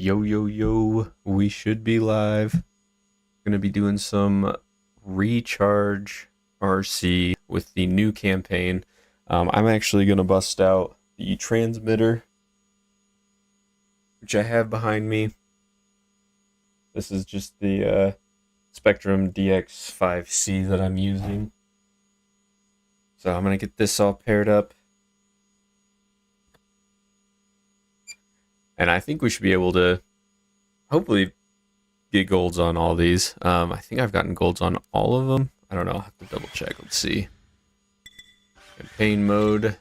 Yo, yo, yo, we should be live. Gonna be doing some recharge RC with the new campaign. I'm actually gonna bust out the transmitter, which I have behind me. This is just the Spectrum DX5C that I'm using. So I'm gonna get this all paired up. And I think we should be able to hopefully get golds on all these. I think I've gotten golds on all of them. I don't know. I'll have to double check. Let's see. Campaign mode.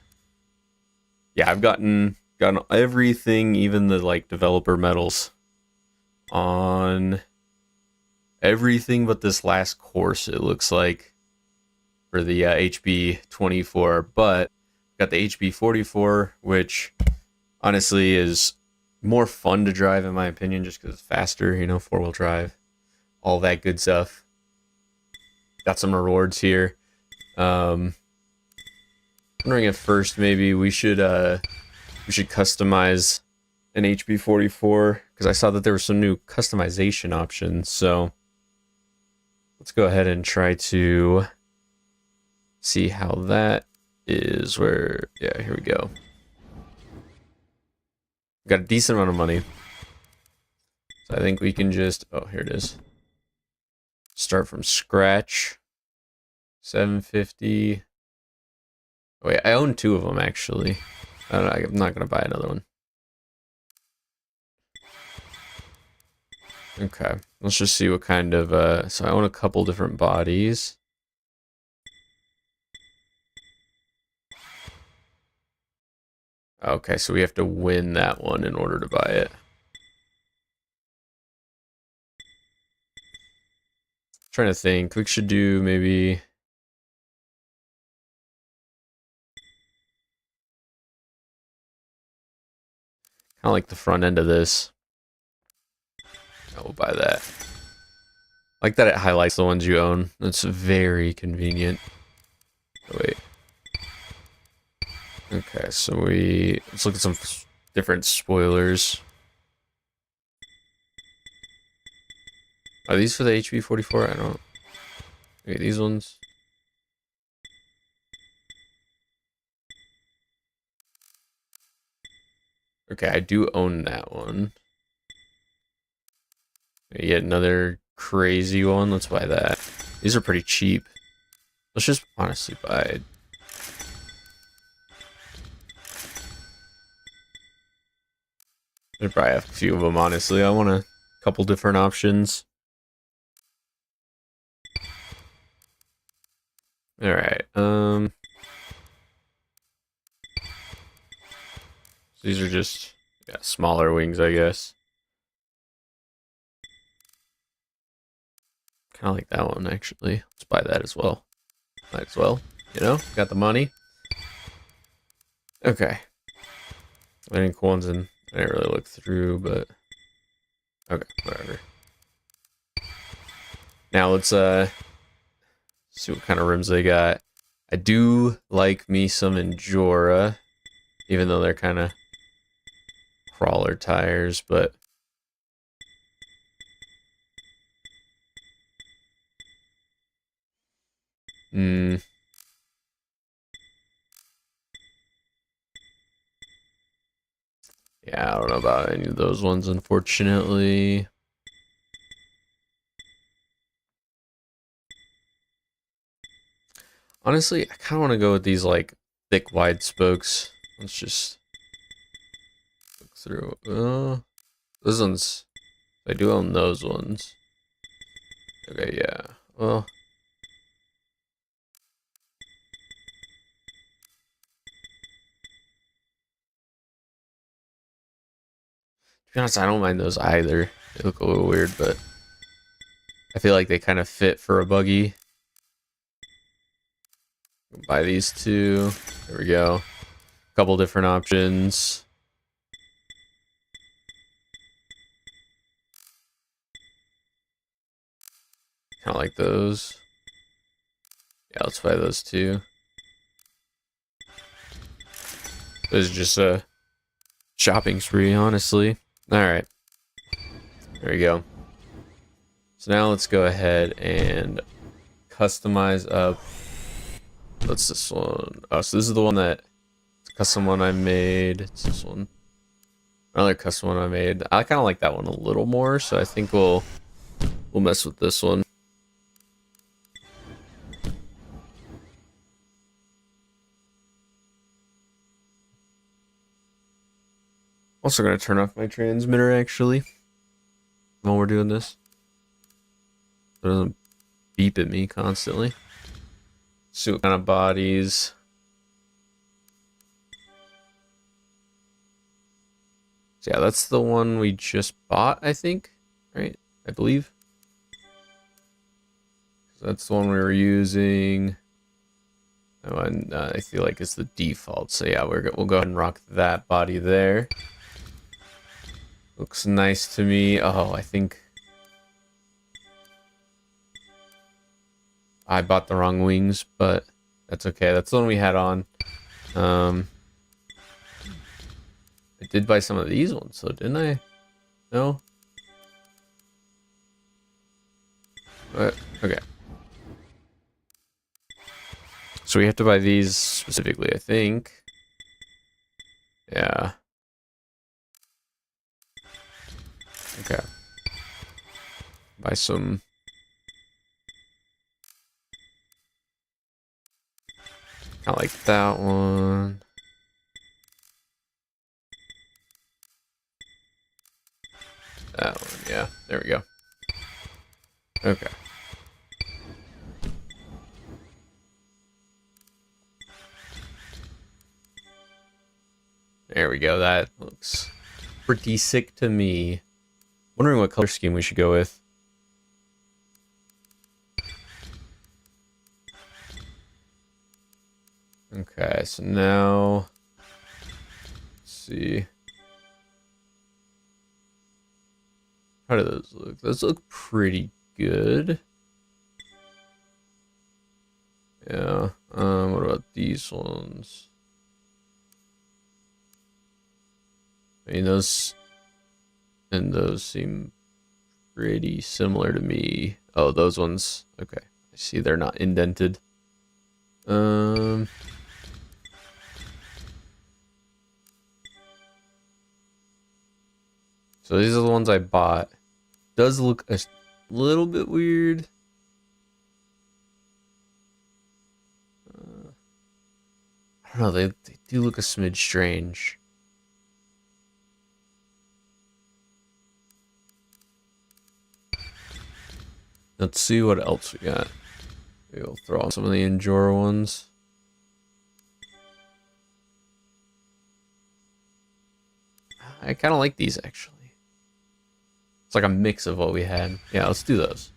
Yeah, I've gotten everything, even the like developer medals on everything but this last course. It looks like for the HB24, but got the HB44, which honestly is more fun to drive in my opinion, just because it's faster. You know, 4-wheel drive, all that good stuff. Got some rewards here. Wondering if first maybe we should customize an HB44, because I saw that there were some new customization options. So let's go ahead and try to see how that is. Where, yeah, here we go. Got a decent amount of money, so I think we can just, oh, here it is, start from scratch. 750. Wait, I own 2 of them actually. I'm not gonna buy another one. Okay, let's just see what kind of so I own a couple different bodies. Okay, so we have to win that one in order to buy it. Trying to think, we should do maybe kind of like the front end of this. I will buy that. Like that it highlights the ones you own. That's very convenient. Oh, wait. Okay, so let's look at some different spoilers. Are these for the HB44? I don't. Wait, these ones. Okay, I do own that one. Yet another crazy one. Let's buy that. These are pretty cheap. Let's just honestly buy. I'd probably have a few of them, honestly. I want a couple different options. Alright, these are just, yeah, smaller wings, I guess. Kind of like that one, actually. Let's buy that as well. Might as well, you know? Got the money. Okay. Any cool ones in? I didn't really look through, but okay, whatever. Now let's see what kind of rims they got. I do like me some Endura, even though they're kind of crawler tires, but yeah, I don't know about any of those ones, unfortunately. Honestly, I kind of want to go with these like thick, wide spokes. Let's just look through. Those ones, I do own those ones. Okay, yeah. Well, to be honest, I don't mind those either. They look a little weird, but I feel like they kind of fit for a buggy. Buy these 2. There we go. Couple different options. Kind of like those. Yeah, let's buy those 2. This is just a shopping spree, honestly. All right. There we go. So now let's go ahead and customize up. What's this one? Oh, so this is the one that custom one I made. It's this one. Another custom one I made. I kind of like that one a little more, so I think we'll mess with this one. Also gonna turn off my transmitter actually while we're doing this. So it doesn't beep at me constantly. See what kind of bodies. So yeah, that's the one we just bought, I think, right? I believe. So that's the one we were using. Oh, and I feel like it's the default. So yeah, we'll go ahead and rock that body there. Looks nice to me. Oh, I think I bought the wrong wings, but that's okay. That's the one we had on. I did buy some of these ones, so didn't I? No? Okay. So we have to buy these specifically, I think. Yeah. Okay. Buy some. I like that one. That one, yeah. There we go. Okay. There we go. That looks pretty sick to me. Wondering what color scheme we should go with. Okay, so now let's see. How do those look? Those look pretty good. Yeah. What about these ones? I mean, those and those seem pretty similar to me. Oh, those ones. Okay. I see they're not indented. So these are the ones I bought. Does look a little bit weird. I don't know, they do look a smidge strange. Let's see what else we got. Maybe we'll throw on some of the Endure ones. I kind of like these actually. It's like a mix of what we had. Yeah, let's do those.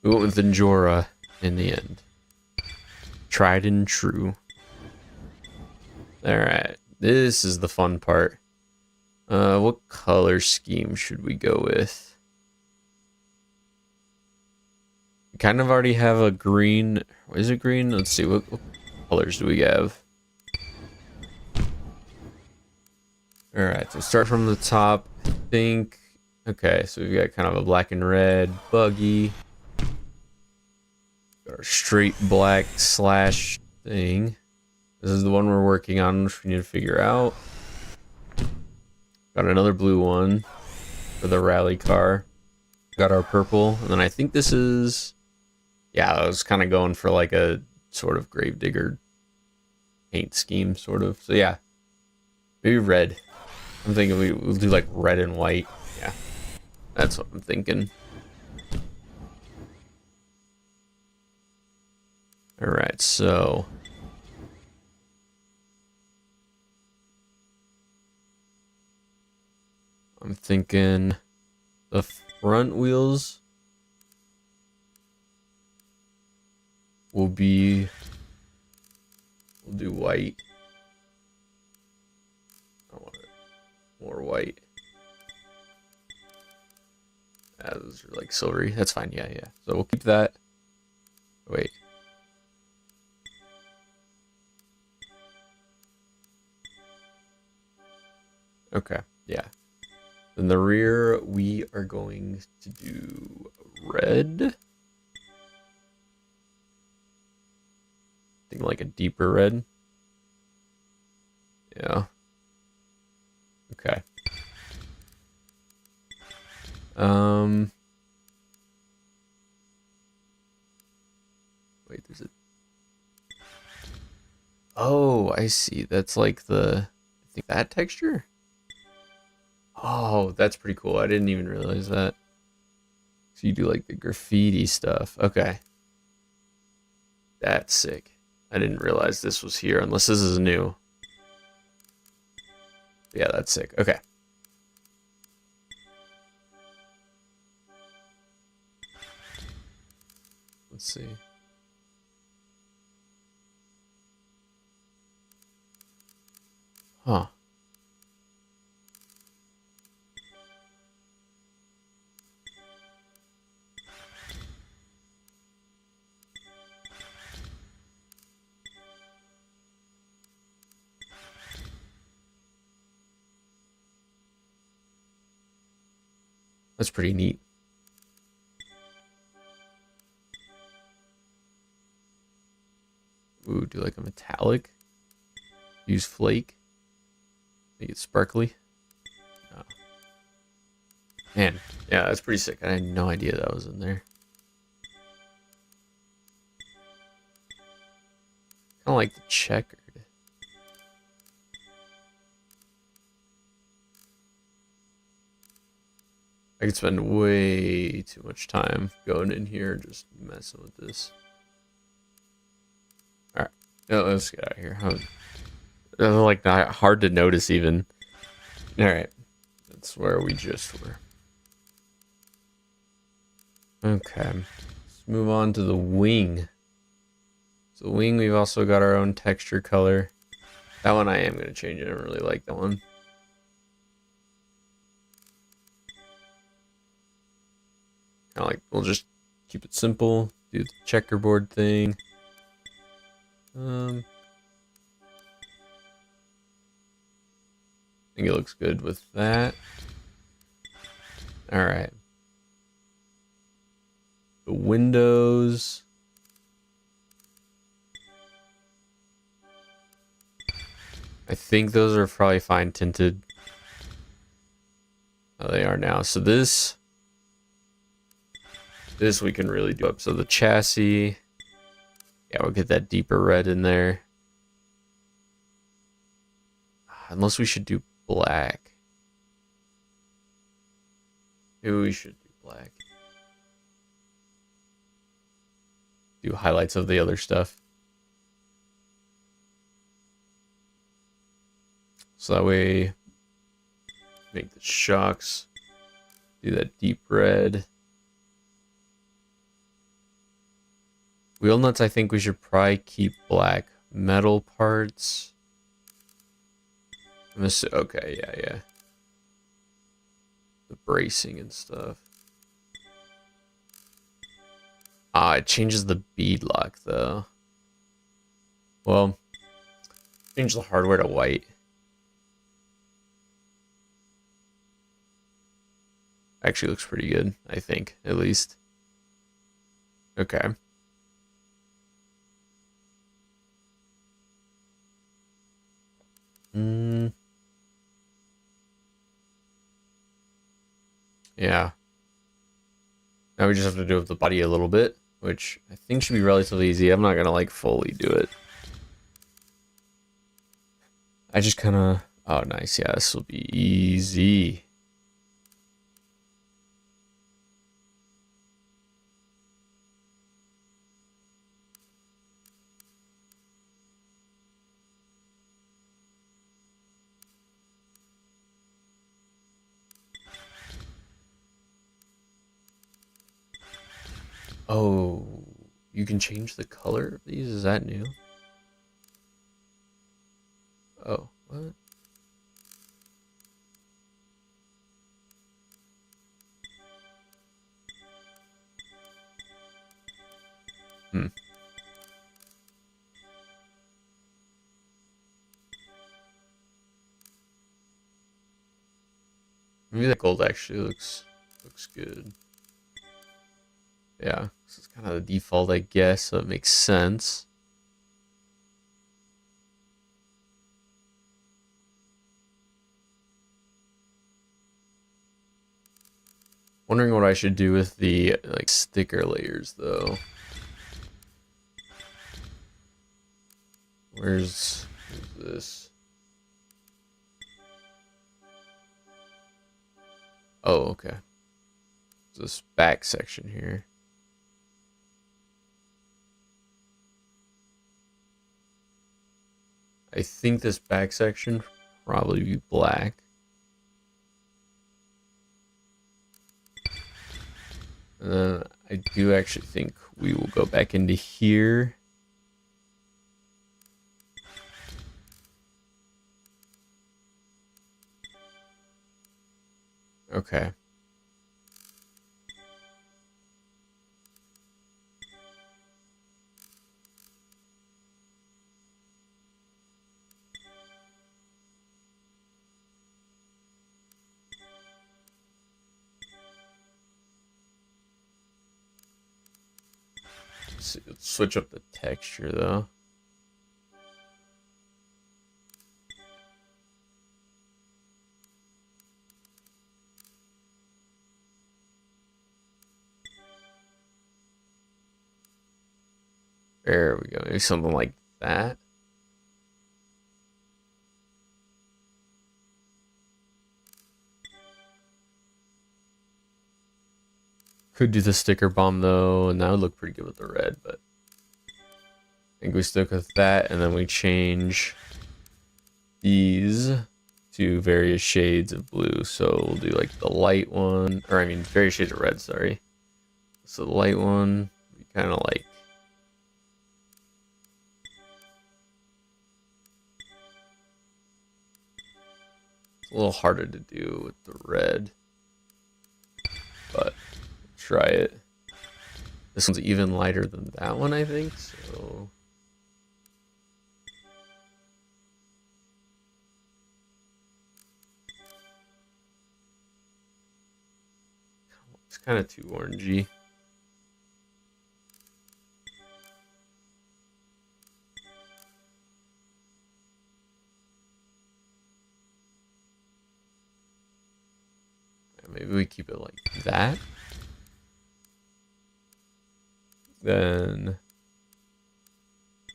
We went with Endura in the end. Tried and true. Alright, this is the fun part. What color scheme should we go with? We kind of already have a green. Is it green? Let's see, what colors do we have? Alright, so start from the top. I think. Okay, so we've got kind of a black and red buggy. Got our straight black slash thing. This is the one we're working on, which we need to figure out. Got another blue one for the rally car. Got our purple, and then I think this is. Yeah, I was kind of going for like a sort of Gravedigger paint scheme, sort of. So yeah, maybe red. I'm thinking we'll do like red and white. Yeah, that's what I'm thinking. All right, so I'm thinking the front wheels will be. We'll do white. I want it more white. Those are like silvery. That's fine. Yeah, yeah. So we'll keep that. Wait. Okay. Yeah. In the rear, we are going to do red. I think like a deeper red. Yeah. Okay. Wait, there's a... Oh, I see. That's like the... I think that texture? Oh, that's pretty cool. I didn't even realize that. So you do like the graffiti stuff. Okay. That's sick. I didn't realize this was here unless this is new. Yeah, that's sick. Okay. Let's see. Huh. That's pretty neat. Ooh, do like a metallic. Use flake. Make it sparkly. Oh. Man, yeah, that's pretty sick. I had no idea that was in there. Kind of like the checkered. I could spend way too much time going in here and just messing with this. Alright. No, let's get out of here. Like not hard to notice even. Alright. That's where we just were. Okay. Let's move on to the wing. So the wing, we've also got our own texture color. That one I am going to change. I don't really like that one. Kind of like, we'll just keep it simple. Do the checkerboard thing. I think it looks good with that. All right. The windows. I think those are probably fine tinted. Oh, they are now. So this we can really do up. So the chassis, yeah, we'll get that deeper red in there. Unless we should do black. Maybe we should do black. Do highlights of the other stuff. So that way, make the shocks. Do that deep red. Wheel nuts, I think we should probably keep black. Metal parts. Okay, yeah. The bracing and stuff. It changes the bead lock though. Well, change the hardware to white. Actually looks pretty good, I think, at least. Okay. Yeah. Now we just have to do with the body a little bit, which I think should be relatively easy. I'm not gonna like fully do it. I just kind of... Oh, nice. Yeah, this will be easy. Oh, you can change the color of these? Is that new? Oh, what? Hmm. Maybe that gold actually looks good. Yeah, this is kind of the default, I guess, so it makes sense. Wondering what I should do with the like sticker layers though. Where's this? Oh, okay. This back section here. I think this back section probably be black. And then I do actually think we will go back into here. Okay. Let's switch up the texture though. There we go. Maybe something like that. Could do the sticker bomb though, and that would look pretty good with the red, but I think we stick with that, and then we change these to various shades of blue. So we'll do like the light one, or I mean various shades of red, sorry. So the light one, we kind of like it's a little harder to do with the red, but try it. This one's even lighter than that one, I think, so it's kind of too orangey. Maybe we keep it like that. Then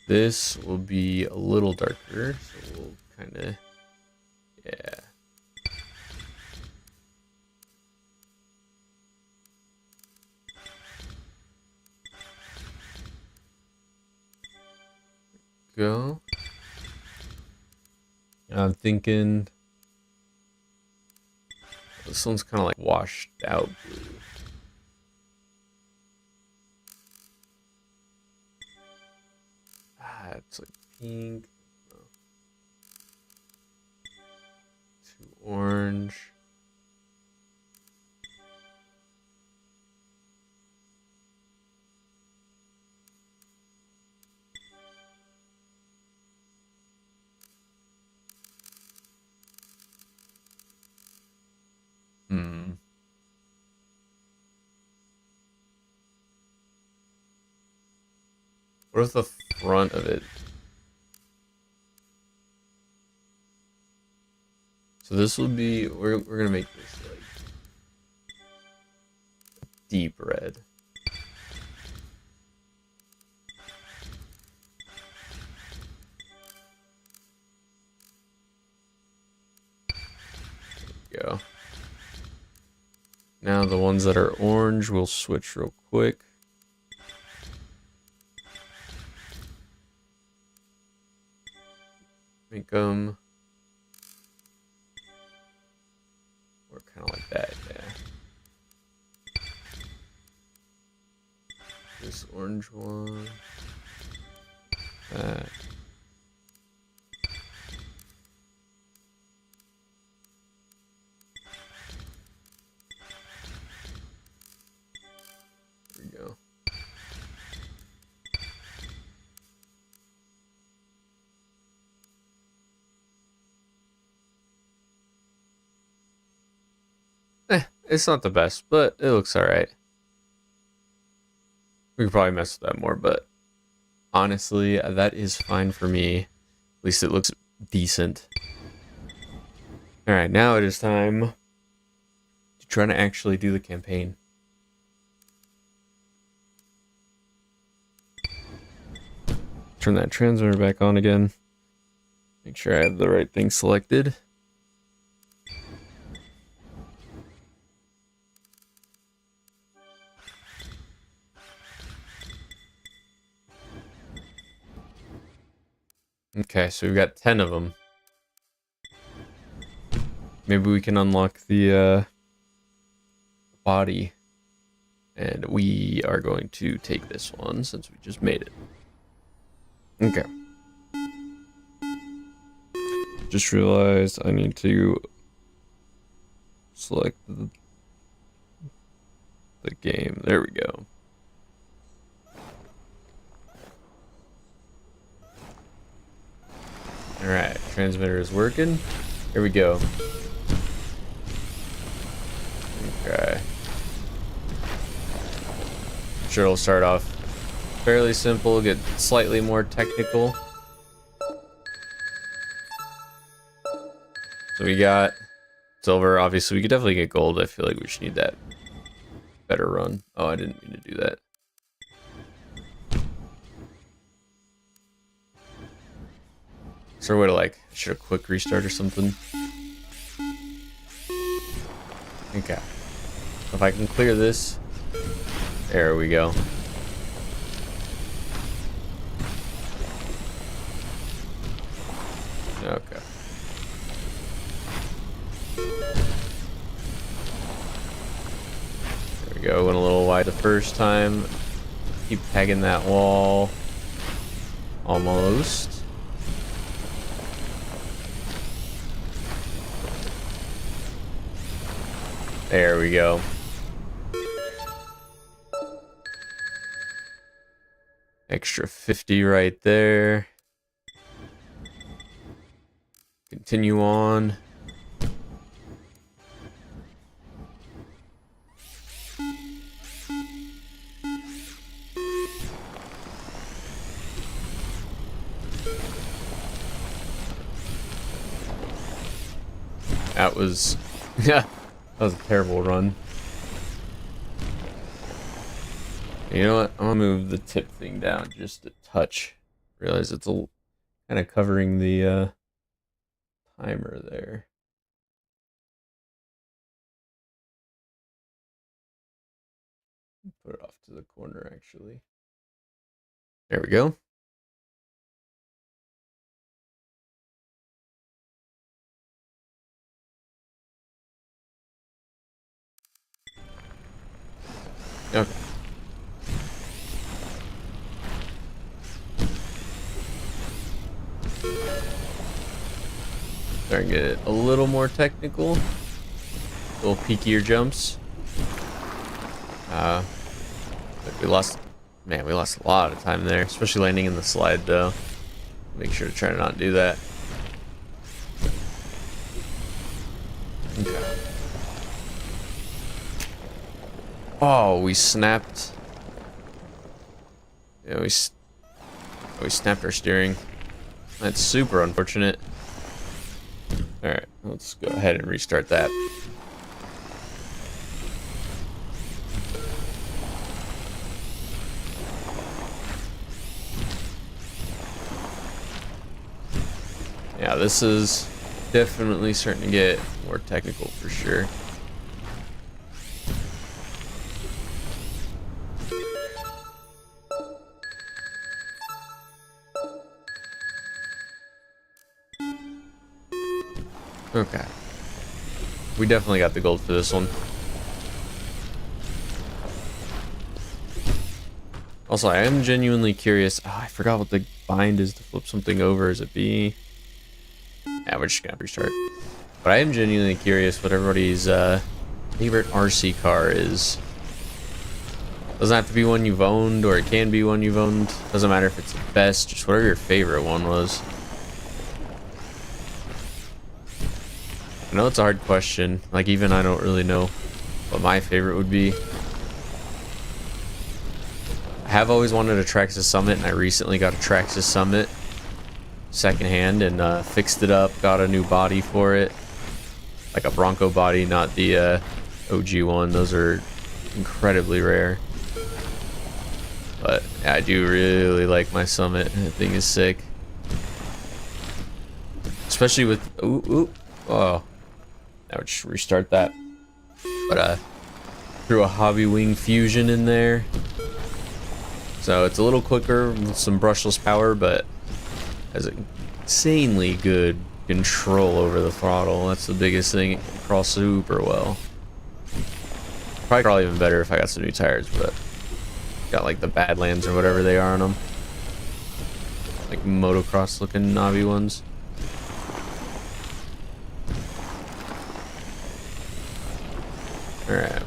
this will be a little darker, so we'll kind of, yeah. Go. I'm thinking this one's kind of like washed out blue. It's like pink. Too orange. Hmm. What if the front of it? So this will be, we're gonna make this like deep red. There we go. Now the ones that are orange, we'll switch real quick. Make them or kind of like that, yeah. This orange one. That. There we go. It's not the best, but it looks alright. We could probably mess with that more, but honestly, that is fine for me. At least it looks decent. Alright, now it is time to try to actually do the campaign. Turn that transmitter back on again. Make sure I have the right thing selected. Okay, so we've got 10 of them. Maybe we can unlock the body. And we are going to take this one since we just made it. Okay. Just realized I need to select the game. There we go. Alright, transmitter is working. Here we go. Okay. Sure, it'll start off fairly simple, get slightly more technical. So we got silver. Obviously, we could definitely get gold. I feel like we should need that better run. Oh, I didn't mean to do that. Is there a way to, like, should a quick restart or something? Okay. If I can clear this. There we go. Okay. There we go. Went a little wide the first time. Keep pegging that wall. Almost. There we go. Extra 50 right there. Continue on. That was, yeah, that was a terrible run. You know what? I'm gonna move the tip thing down just a touch. Realize it's a kind of covering the timer there. Put it off to the corner actually. There we go. Okay. Starting to get a little more technical. Little peakier jumps. We lost a lot of time there, especially landing in the slide though. Make sure to try to not do that. Okay. Oh, we snapped. Yeah, we snapped our steering. That's super unfortunate. Alright, let's go ahead and restart that. Yeah, this is definitely starting to get more technical for sure. Okay. We definitely got the gold for this one. Also, I am genuinely curious. Oh, I forgot what the bind is to flip something over. Is it B? Yeah, we're just gonna restart. But I am genuinely curious what everybody's favorite RC car is. Doesn't have to be one you've owned, or it can be one you've owned. Doesn't matter if it's the best, just whatever your favorite one was. I know it's a hard question. Like, even I don't really know what my favorite would be. I have always wanted a Traxxas Summit, and I recently got a Traxxas Summit secondhand and fixed it up, got a new body for it. Like a Bronco body, not the OG one. Those are incredibly rare. But yeah, I do really like my Summit. That thing is sick. Especially with oh, I would just restart that. But threw a Hobbywing Fusion in there, so it's a little quicker with some brushless power, but has insanely good control over the throttle. That's the biggest thing. It can crawl super well. Probably crawl even better if I got some new tires, but got like the Badlands or whatever they are on them, like motocross looking knobby ones. Alright.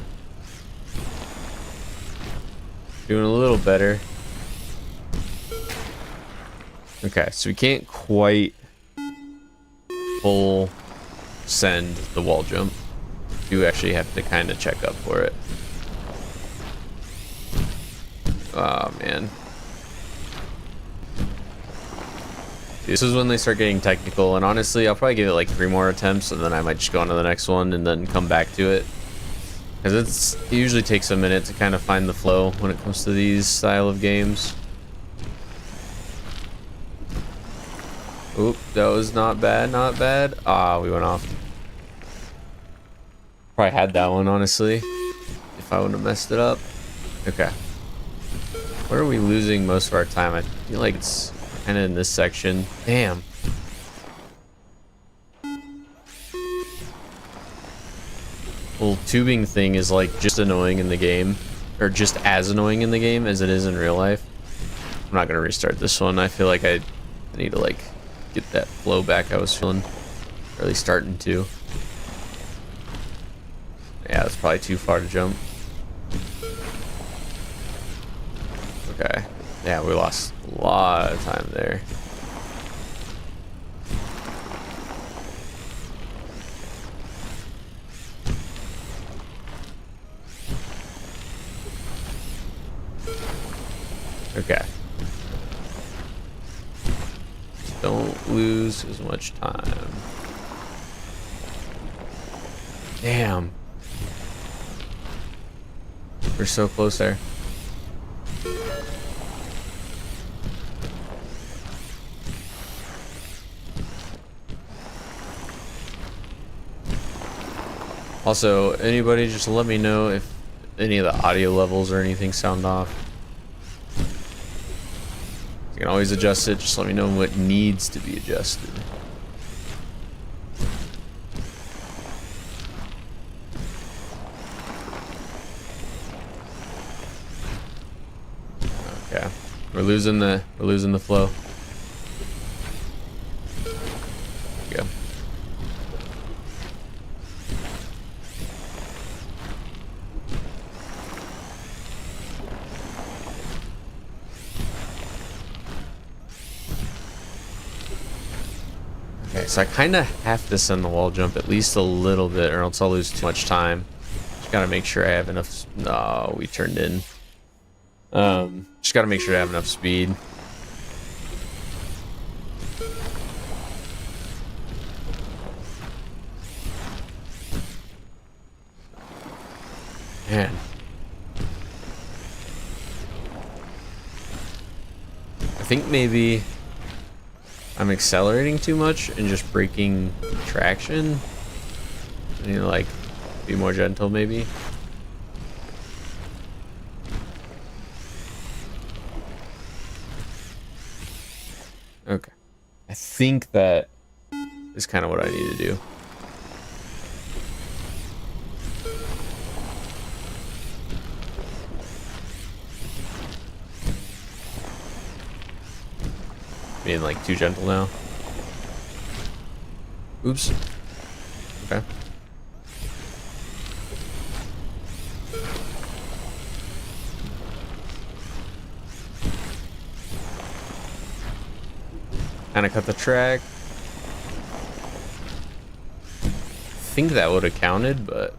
Doing a little better. Okay, so we can't quite full send the wall jump. You actually have to kind of check up for it. Oh man. This is when they start getting technical, and honestly I'll probably give it like 3 more attempts and then I might just go on to the next one and then come back to it. Because it usually takes a minute to kind of find the flow when it comes to these style of games. Oop, that was not bad, not bad. Ah, we went off. Probably had that one, honestly, if I wouldn't have messed it up. Okay. Where are we losing most of our time? I feel like it's kind of in this section. Damn. Well, tubing thing is like just annoying in the game, or just as annoying in the game as it is in real life. I'm not gonna restart this one. I feel like I need to like get that flow back I was feeling, or at least starting to. Yeah, that's probably too far to jump. Okay. Yeah, we lost a lot of time there. Okay. Don't lose as much time. Damn. We're so close there. Also, anybody just let me know if any of the audio levels or anything sound off. You can always adjust it, just let me know what needs to be adjusted. Okay. We're losing the flow. There we go. Okay, so I kind of have to send the wall jump at least a little bit, or else I'll lose too much time. Just gotta make sure I have enough. No, we turned in. Just gotta make sure I have enough speed. Man. I think maybe I'm accelerating too much and just breaking traction. I need to like be more gentle maybe. Okay. I think that is kind of what I need to do. Being like too gentle now. Oops. Okay. Kind of cut the track. I think that would have counted, but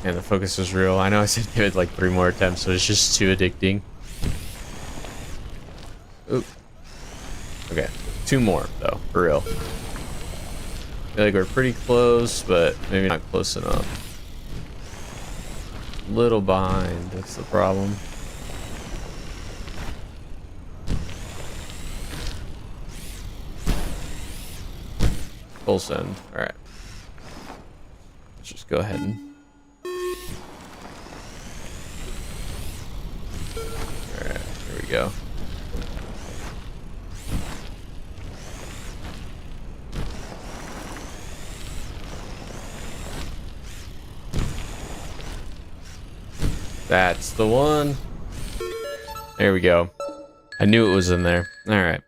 And the focus is real. I know I said give it like 3 more attempts, but it's just too addicting. Oop. Okay, 2 more though, for real. I feel like we're pretty close, but maybe not close enough. Little behind, that's the problem. Full send. Alright. Let's just go ahead and... Alright, here we go. That's the one. There we go. I knew it was in there. Alright.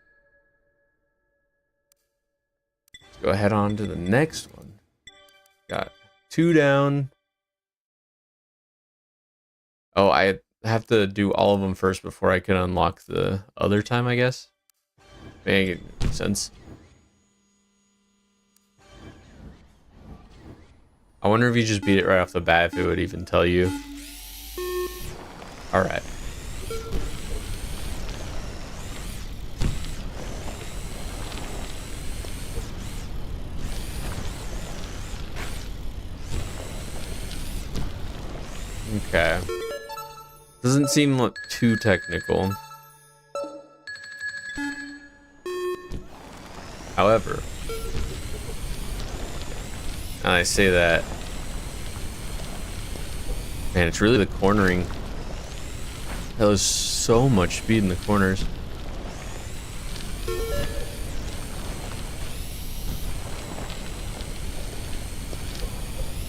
Let's go ahead on to the next one. Got 2 down. Oh, I have to do all of them first before I can unlock the other time, I guess. Make sense. I wonder if you just beat it right off the bat, if it would even tell you. Alright. Okay. Doesn't seem too technical. However, and I say that, man, it's really the cornering. There's so much speed in the corners.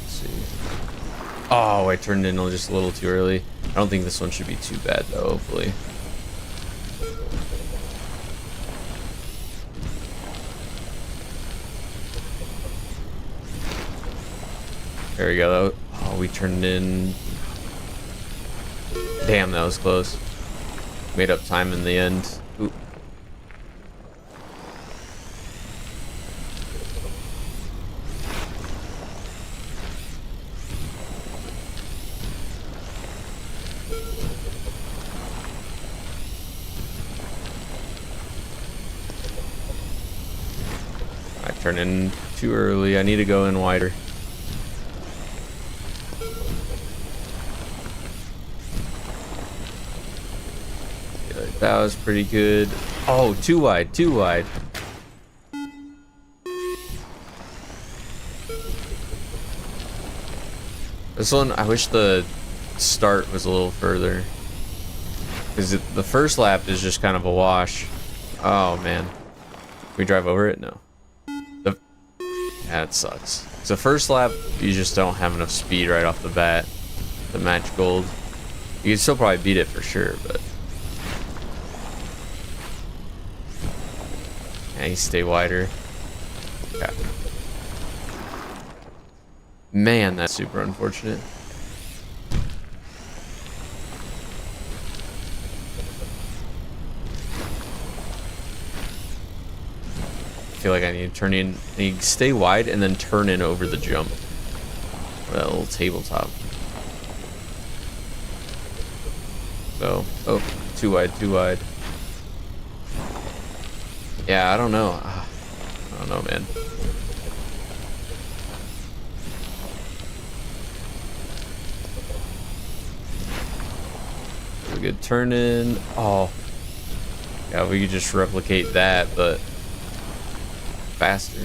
Let's see. Oh, I turned in just a little too early. I don't think this one should be too bad though, hopefully. There we go. Oh, we turned in. Damn, that was close. Made up time in the end. Oop. I turned in too early. I need to go in wider. That was pretty good. Oh, too wide, too wide. This one, I wish the start was a little further. Because the first lap is just kind of a wash. Oh, man. Can we drive over it? No. That sucks. So first lap, you just don't have enough speed right off the bat to match gold. You can still probably beat it for sure, but... Yeah, you stay wider. Yeah. Man, that's super unfortunate. I feel like I need to turn in. I need to stay wide and then turn in over the jump. That little tabletop. So, oh, too wide, too wide. Yeah, I don't know. I don't know, man. A good turn in. Oh. Yeah, we could just replicate that, but faster.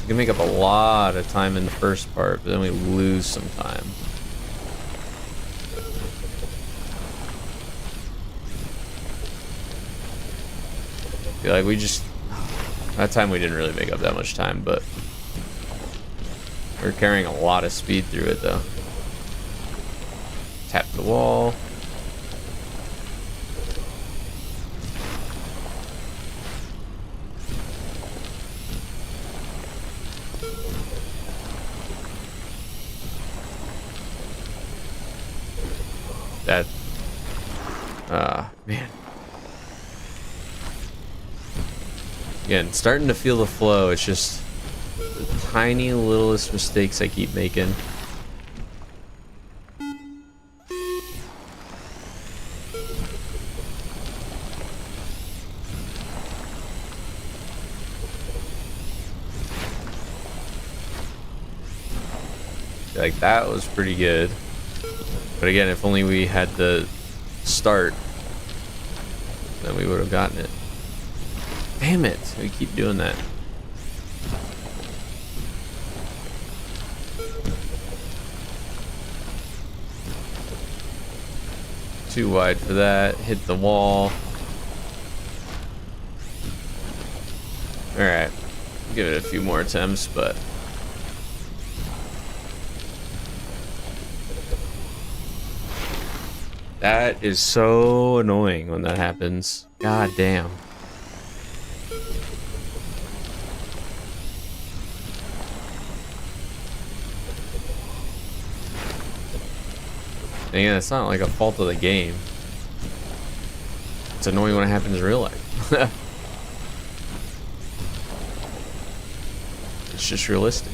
We can make up a lot of time in the first part, but then we lose some time. I feel like we just... That time we didn't really make up that much time, but... We're carrying a lot of speed through it, though. Tap the wall. That... man. Again, starting to feel the flow. It's just the tiny littlest mistakes I keep making. Like, that was pretty good. But again, if only we had the start, then we would have gotten it. Damn it, we keep doing that. Too wide for that. Hit the wall. Alright. Give it a few more attempts, but... that is so annoying when that happens. God damn. And again, it's not like a fault of the game. It's annoying when it happens in real life. It's just realistic.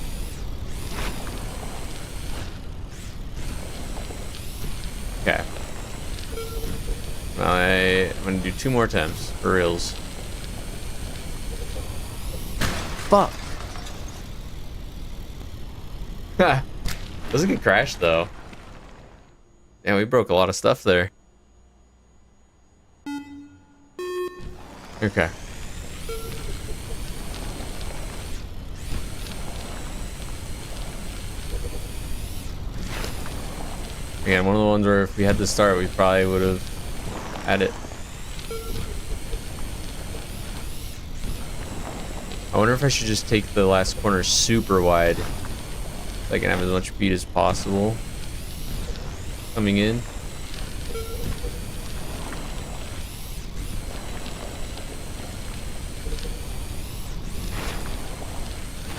Okay. I'm gonna do 2 more attempts for reals. Fuck. Doesn't get crashed though. Yeah, we broke a lot of stuff there. Okay. Again, one of the ones where if we had to start, we probably would have had it. I wonder if I should just take the last corner super wide so I can have as much speed as possible coming in.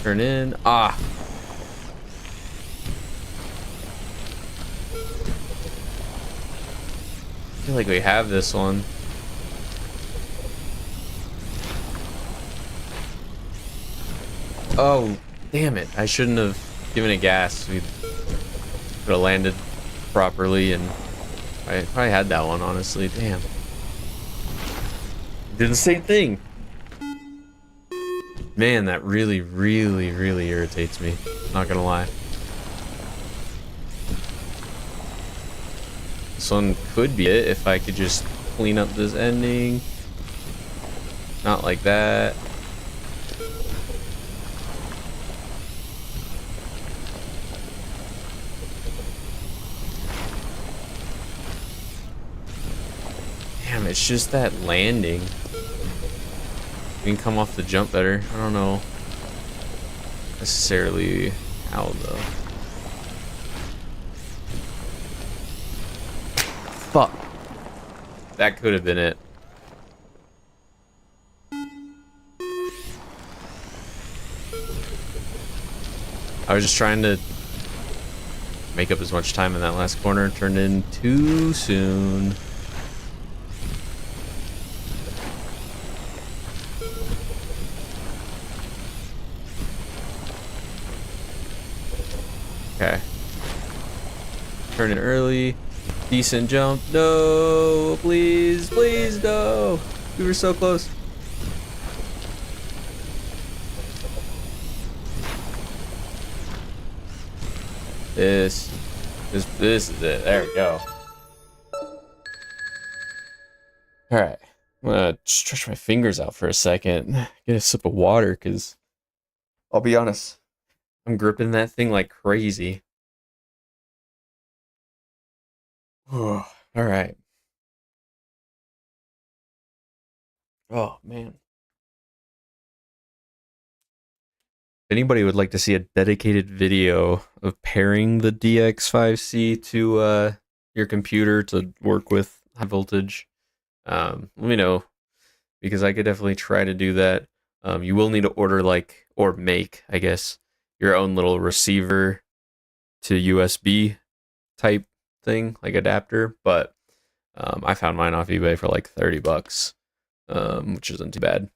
Turn in. Ah. I feel like we have this one. Oh, damn it. I shouldn't have given it gas. We could have landed properly, and I probably had that one, honestly. Damn. Did the same thing. Man, that really, really, really irritates me. Not gonna lie. This one could be it if I could just clean up this ending. Not like that. Damn, it's just that landing. We can come off the jump better. I don't know necessarily how though. Fuck. That could have been it. I was just trying to make up as much time in that last corner. Turned in too soon. Okay. Turn it early. Decent jump. No, please, please, no. We were so close. This is it. There we go. All right. I'm gonna stretch my fingers out for a second. Get a sip of water, cause I'll be honest, I'm gripping that thing like crazy. All right. Oh man. If anybody would like to see a dedicated video of pairing the DX5C to your computer to work with high voltage, let me know, because I could definitely try to do that. You will need to order or make, I guess, your own little receiver to USB type thing, like adapter, but I found mine off eBay for like $30, which isn't too bad.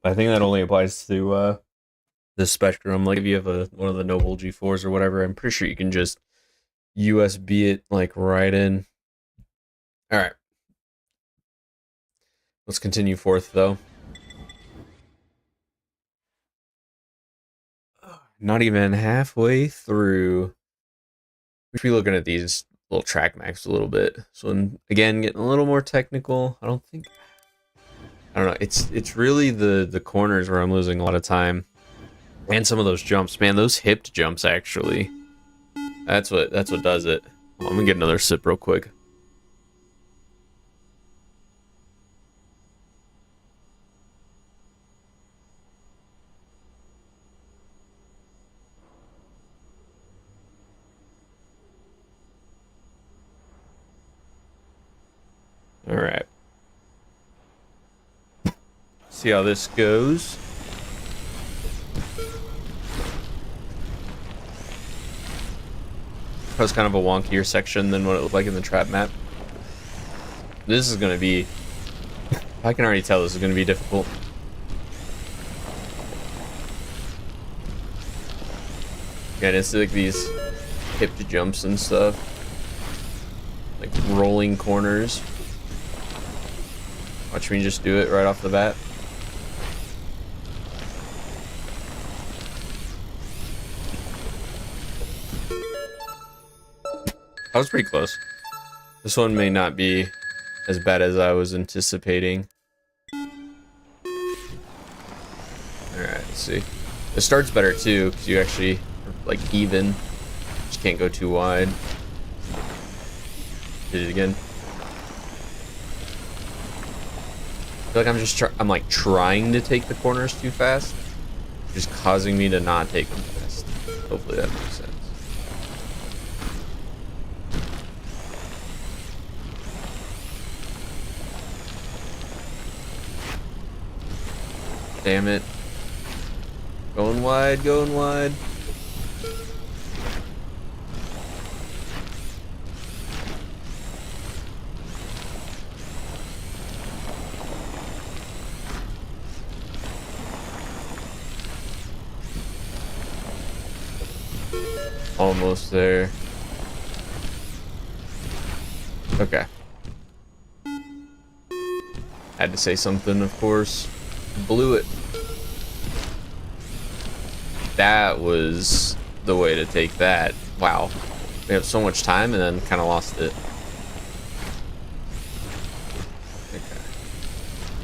I think that only applies to the Spectrum. Like if you have one of the Noble G4s or whatever, I'm pretty sure you can just USB it like right in. All right. Let's continue forth though. Not even halfway through. We should be looking at these little track maps a little bit. So again, getting a little more technical. I don't know. It's really the corners where I'm losing a lot of time. And some of those jumps. Man, those hipped jumps actually. That's what does it. Well, I'm gonna get another sip real quick. All right. See how this goes. That was kind of a wonkier section than what it looked like in the trap map. This is gonna be, I can already tell this is gonna be difficult. Yeah, it's like these hipped jumps and stuff. Like rolling corners. Watch me just do it right off the bat. I was pretty close. This one may not be as bad as I was anticipating. Alright, let's see. It starts better too, because you actually are like even. Just can't go too wide. Did it again. I feel like I'm like trying to take the corners too fast. Just causing me to not take them fast. Hopefully that makes sense. Damn it. Going wide, going wide. Almost there. Okay. Had to say something, of course. Blew it. That was the way to take that. Wow. We have so much time and then kind of lost it. Okay.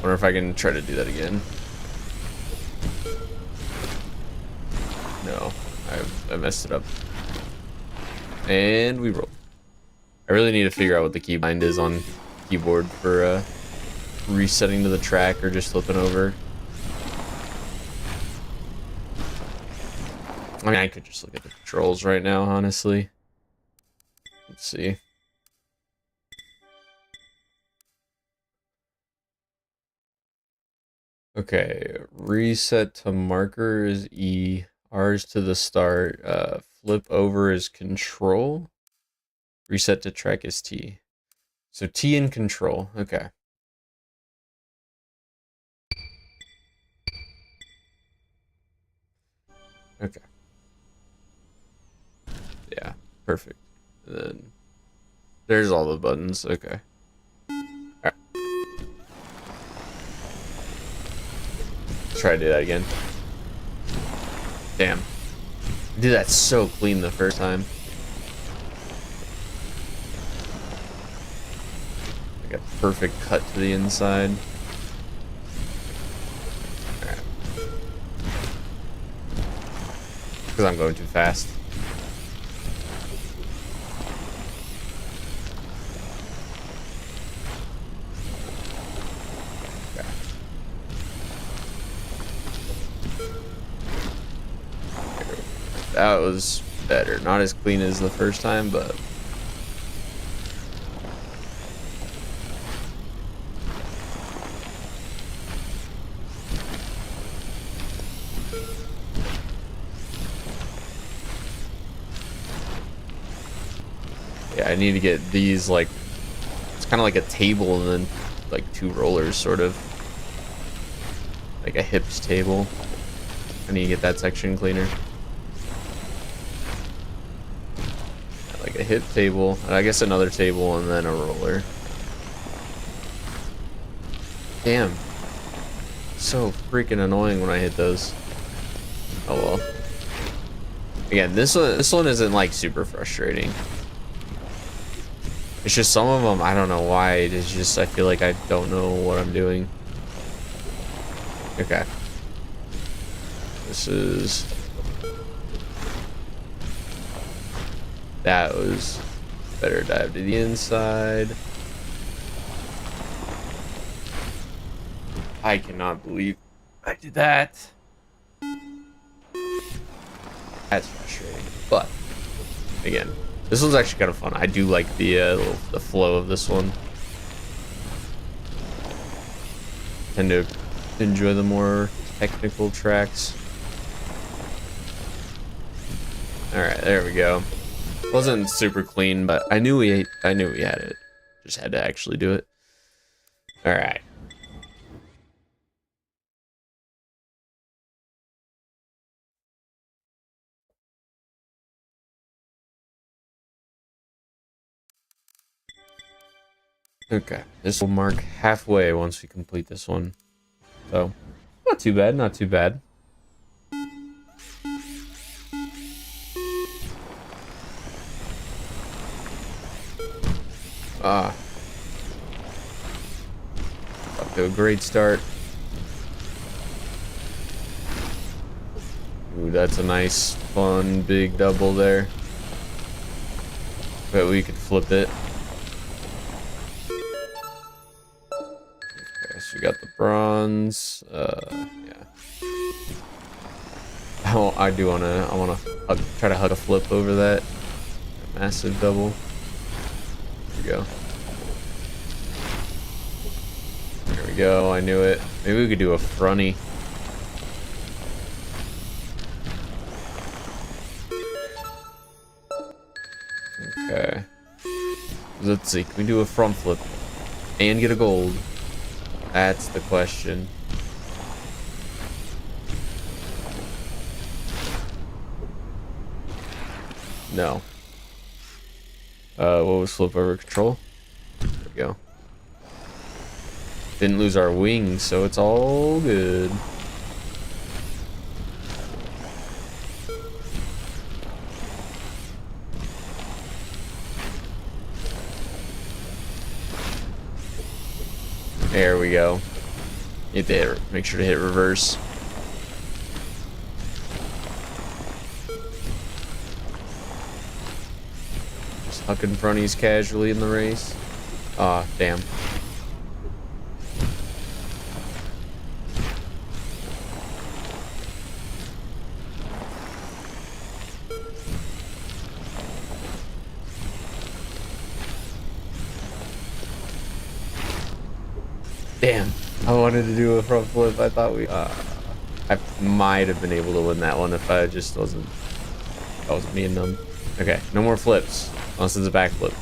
Wonder if I can try to do that again. No. I messed it up. And we rolled. I really need to figure out what the keybind is on keyboard for resetting to the track or just flipping over. I mean, I could just look at the controls right now, honestly. Let's see. Okay, reset to marker is E. R's to the start. Flip over is control. Reset to track is T. So T and control. Okay. Okay. Yeah, perfect. And then there's all the buttons. Okay. Alright. Try to do that again. Damn. I did that so clean the first time. Like a perfect cut to the inside. Alright. Because I'm going too fast. That was better. Not as clean as the first time, but yeah, I need to get these like, it's kind of like a table and then like two rollers sort of. like a hips table. I need to get that section cleaner. Like a hip table, and I guess another table, and then a roller. Damn. So freaking annoying when I hit those. Oh well. Again, this one isn't like super frustrating. It's just some of them, I don't know why. It's just, I feel like I don't know what I'm doing. Okay. This is... That was better dive to the inside. I cannot believe I did that. That's frustrating, but again, this one's actually kind of fun. I do like the flow of this one. Tend to enjoy the more technical tracks. All right, there we go. Wasn't super clean, but I knew we had it. Just had to actually do it. All right. Okay, this will mark halfway once we complete this one. So, not too bad, not too bad. Off to a great start. Ooh, that's a nice, fun, big double there. Bet we could flip it. Okay, so we got the bronze. Yeah. Oh, I wanna try to hug a flip over that. Massive double. There we go. There we go, I knew it. Maybe we could do a fronty. Okay. Let's see, can we do a front flip and get a gold? That's the question. No. What was flip over control? There we go. Didn't lose our wings, so it's all good. There we go. Hit the make sure to hit reverse. Just hucking fronties casually in the race. Aw, damn. Damn, I wanted to do a front flip. I thought I might have been able to win that one if I just wasn't, that was me and them. Okay, no more flips, unless it's a back flip.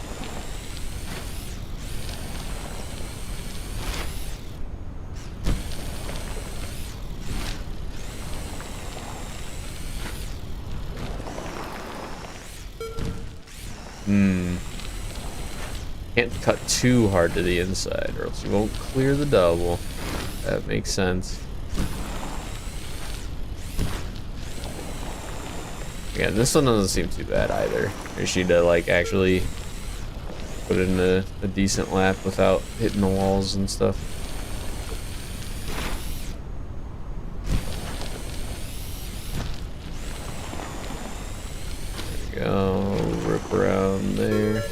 Can't cut too hard to the inside or else you won't clear the double. That makes sense. Yeah, this one doesn't seem too bad either. I just need to like actually put in a decent lap without hitting the walls and stuff. There we go. Rip around there.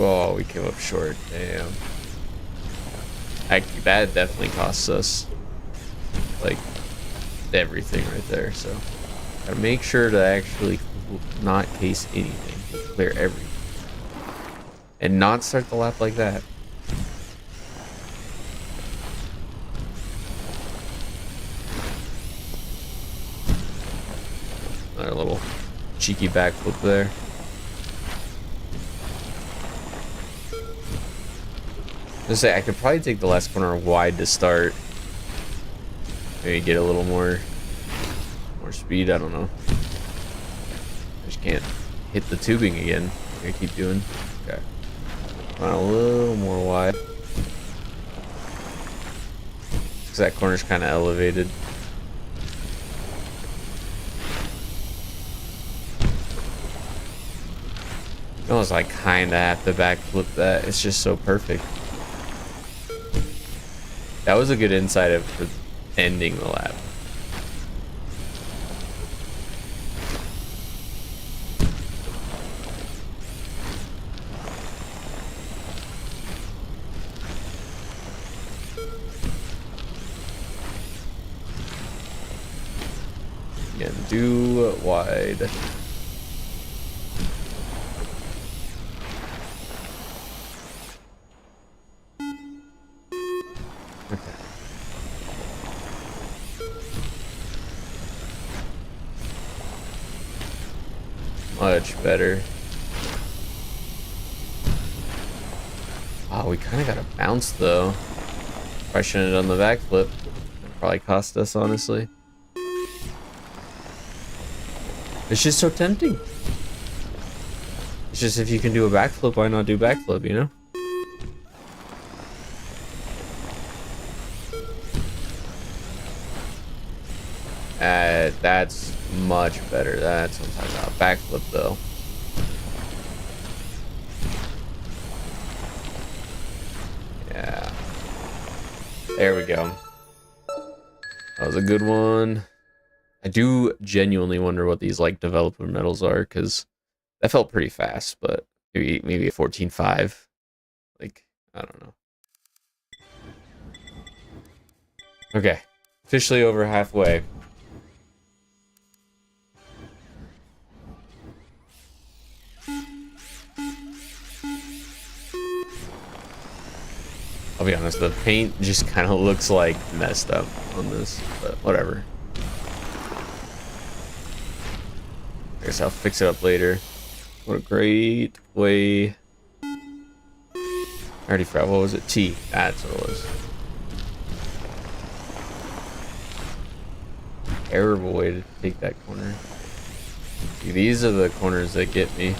Oh, we came up short. Damn. That definitely costs us like everything right there. So gotta make sure to actually not case anything, clear everything, and not start the lap like that. Another little cheeky backflip there. Just say I could probably take the last corner wide to start. Maybe get a little more speed. I don't know. I just can't hit the tubing again. I keep doing. Okay. Run a little more wide. Cause that corner's kind of elevated. I almost like kind of have to backflip that. It's just so perfect. That was a good insight for ending the lap. Again, do wide. Okay. Much better. Oh, we kind of got a bounce though. Probably shouldn't have done the backflip. It'd probably cost us, honestly. It's just so tempting. It's just if you can do a backflip, why not do backflip, you know? That's much better. That's what I'm talking about. Backflip though. Yeah. There we go. That was a good one. I do genuinely wonder what these like developer medals are, because that felt pretty fast, but maybe a 14.5. Like, I don't know. Okay. Officially over halfway. I'll be honest, the paint just kind of looks like messed up on this, but whatever. I guess I'll fix it up later. What a great way. I already forgot, what was it? T. That's what it was. Terrible way to take that corner. See, these are the corners that get me.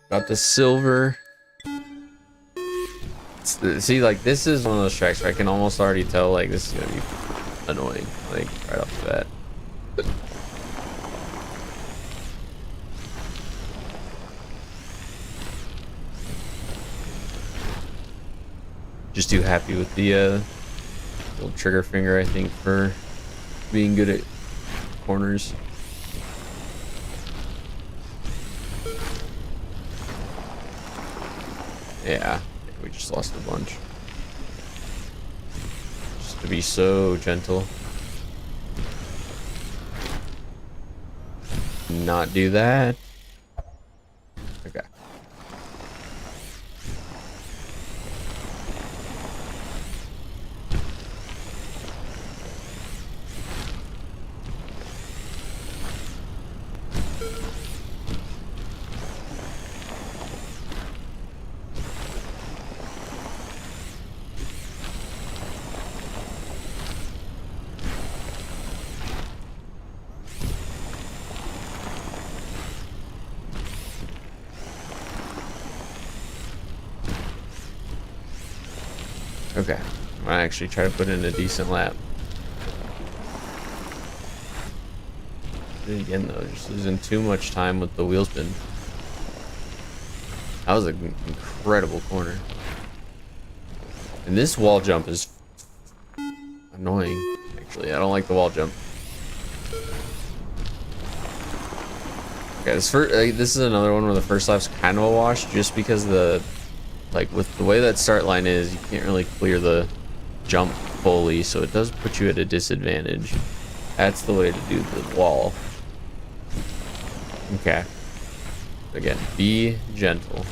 Got the silver. See, like, this is one of those tracks where I can almost already tell, like, this is gonna be annoying, like, right off the bat. Just too happy with the little trigger finger, I think, for being good at corners. Yeah, we just lost a bunch. Just to be so gentle. Not do that. Okay. Okay, I actually try to put in a decent lap. Again though, just losing too much time with the wheel spin. That was an incredible corner. And this wall jump is annoying, actually. I don't like the wall jump. Okay, this is another one where the first lap's kind of a wash, just because like with the way that start line is, you can't really clear the jump fully, so it does put you at a disadvantage. That's the way to do the wall. Okay. Again, be gentle.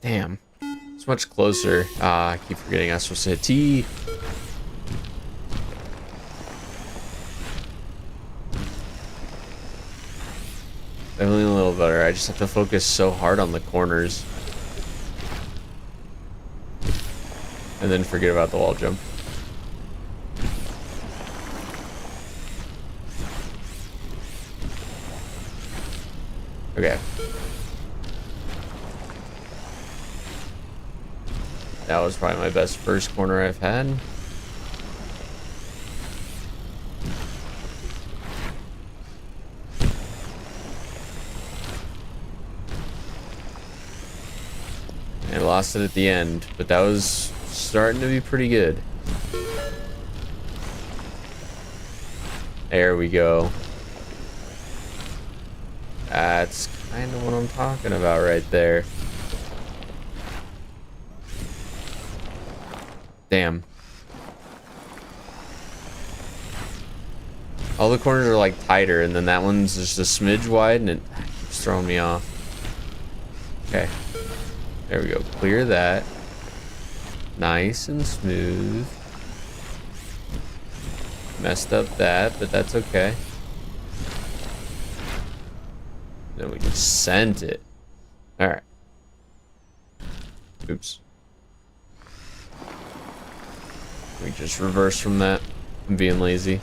Damn. It's much closer. Ah, I keep forgetting I was supposed to hit T. Definitely a little better. I just have to focus so hard on the corners. And then forget about the wall jump. Okay. That was probably my best first corner I've had. I lost it at the end, but that was starting to be pretty good. There we go. That's kind of what I'm talking about right there. Damn. All the corners are like tighter, and then that one's just a smidge wide, and it keeps throwing me off. Okay. There we go. Clear that. Nice and smooth. Messed up that, but that's okay. Then we just sent it. Alright. Oops. We just reverse from that. I'm being lazy.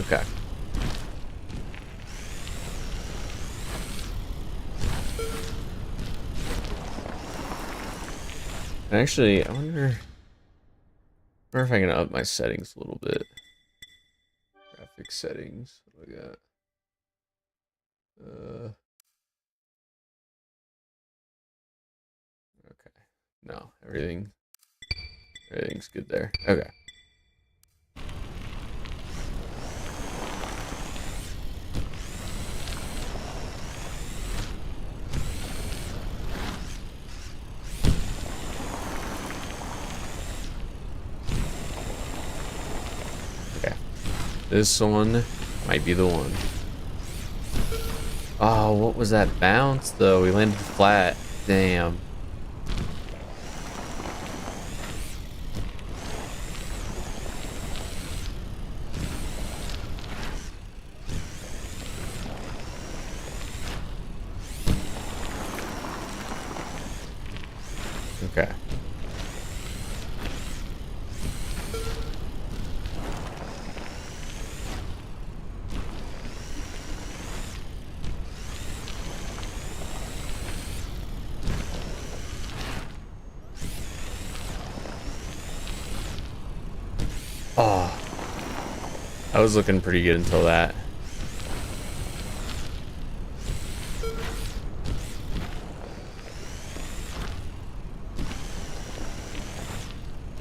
Okay. Actually, I wonder if I can up my settings a little bit. Graphic settings. What do we got? Okay. No, everything's good there. Okay. Okay. This one might be the one. Oh, what was that bounce though? We landed flat. Damn. Okay. Oh. I was looking pretty good until that.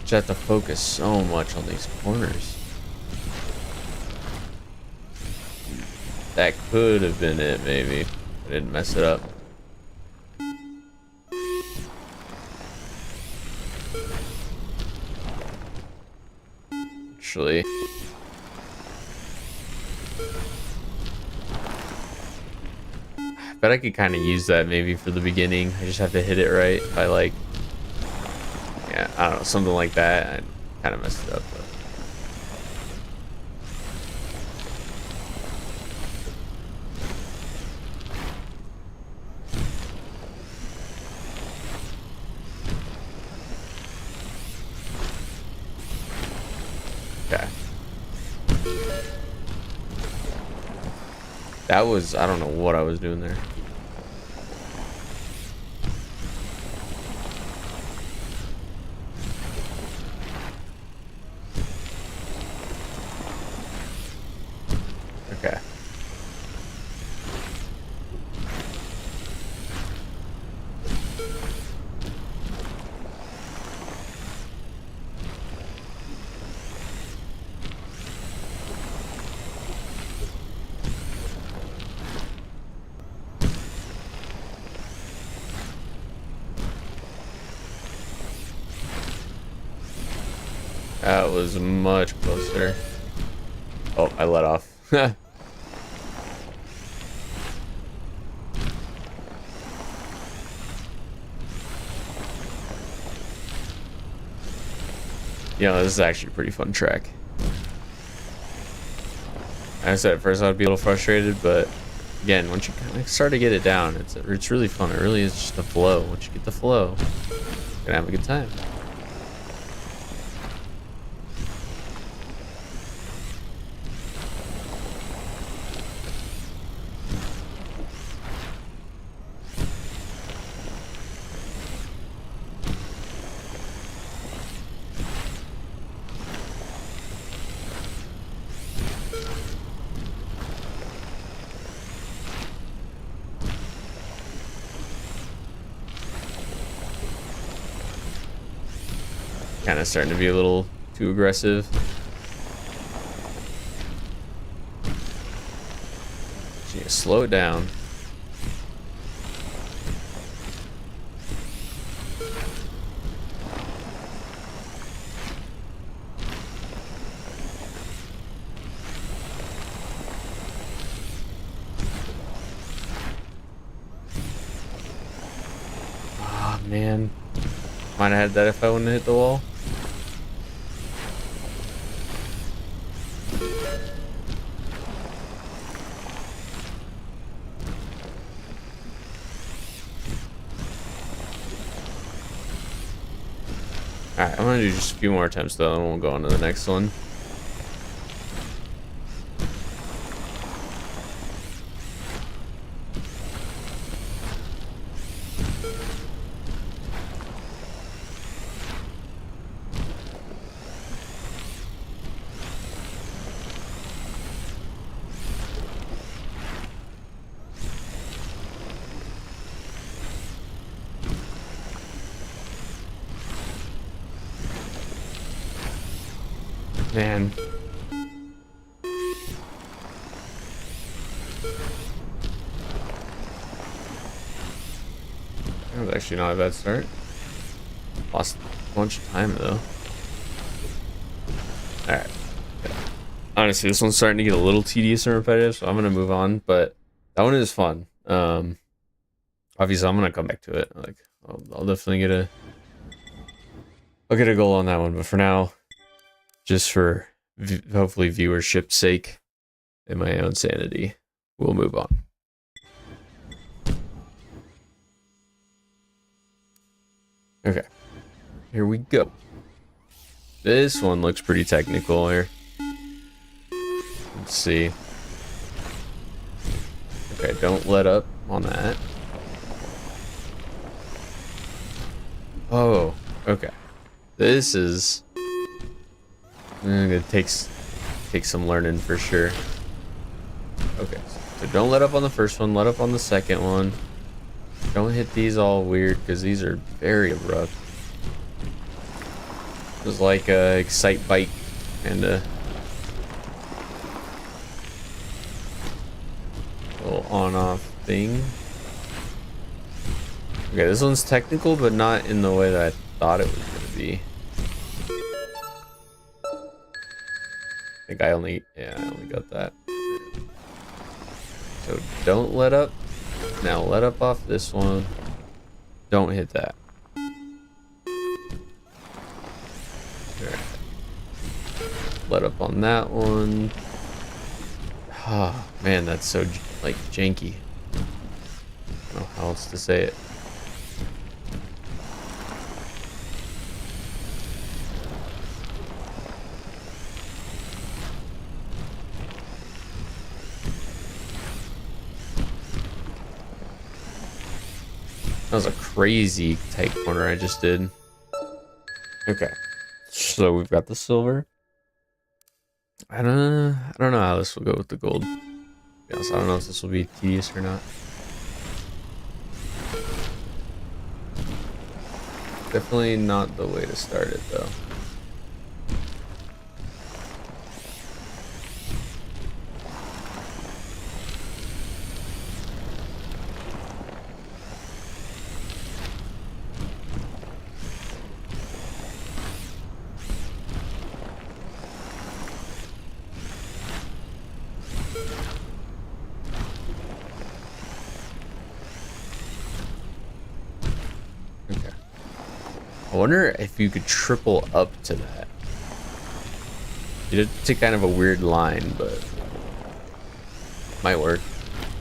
Just have to focus so much on these corners. That could have been it, maybe. I didn't mess it up. Actually. I bet I could kind of use that maybe for the beginning. I just have to hit it right by like, yeah, I don't know, something like that. I kind of messed it up, but. Okay. That was, I don't know what I was doing there. Okay. That was much closer. Oh, I let off. This is actually a pretty fun track. I said at first I'd be a little frustrated, but again, once you kind of start to get it down, it's really fun. It really is just a flow. Once you get the flow, you're gonna have a good time. Kind of starting to be a little too aggressive. So you slow it down. Oh man, might have had that if I wouldn't have hit the wall. Alright, I'm gonna do just a few more attempts though, and we'll go on to the next one. Man. That was actually not a bad start. Lost a bunch of time though. Alright. Honestly, this one's starting to get a little tedious and repetitive, so I'm gonna move on, but that one is fun. Obviously I'm gonna come back to it. Like I'll definitely get a goal on that one, but for now, just for hopefully viewership's sake and my own sanity, we'll move on. Okay, here we go. This one looks pretty technical here. Let's see. Okay, don't let up on that. Oh, okay. This is it takes some learning for sure. Okay, so don't let up on the first one, let up on the second one. Don't hit these all weird because these are very abrupt. It was like a excite bite and a little on-off thing. Okay, this one's technical, but not in the way that I thought it was gonna be. I think I only got that. So don't let up. Now let up off this one. Don't hit that. Right. Let up on that one. Oh man, that's so like janky. I don't know how else to say it. That was a crazy tight corner I just did. Okay, so we've got the silver. I don't know how this will go with the gold. Yes, I don't know if this will be tedious or not. Definitely not the way to start it though. I wonder if you could triple up to that. It's a kind of a weird line, but might work.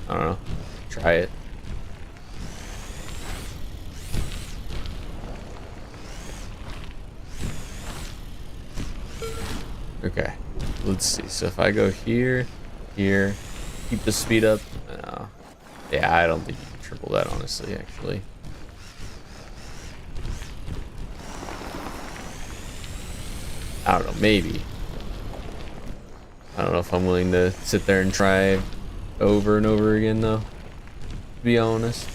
I don't know. Try it. Okay, let's see. So if I go here, here, keep the speed up. Yeah, I don't think you can triple that, honestly, actually. I don't know, maybe. I don't know if I'm willing to sit there and try over and over again, though, to be honest.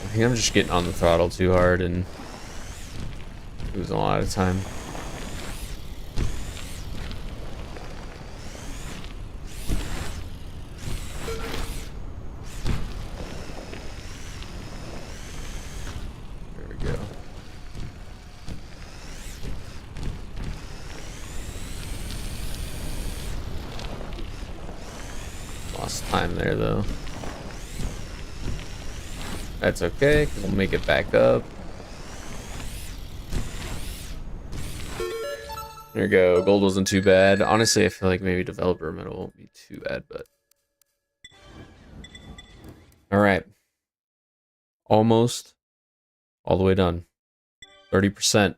I think I'm just getting on the throttle too hard and losing a lot of time. There we go. Lost time there though. That's okay, because we'll make it back up. There we go. Gold wasn't too bad. Honestly, I feel like maybe developer medal won't be too bad, but... Alright. Almost all the way done. 30%.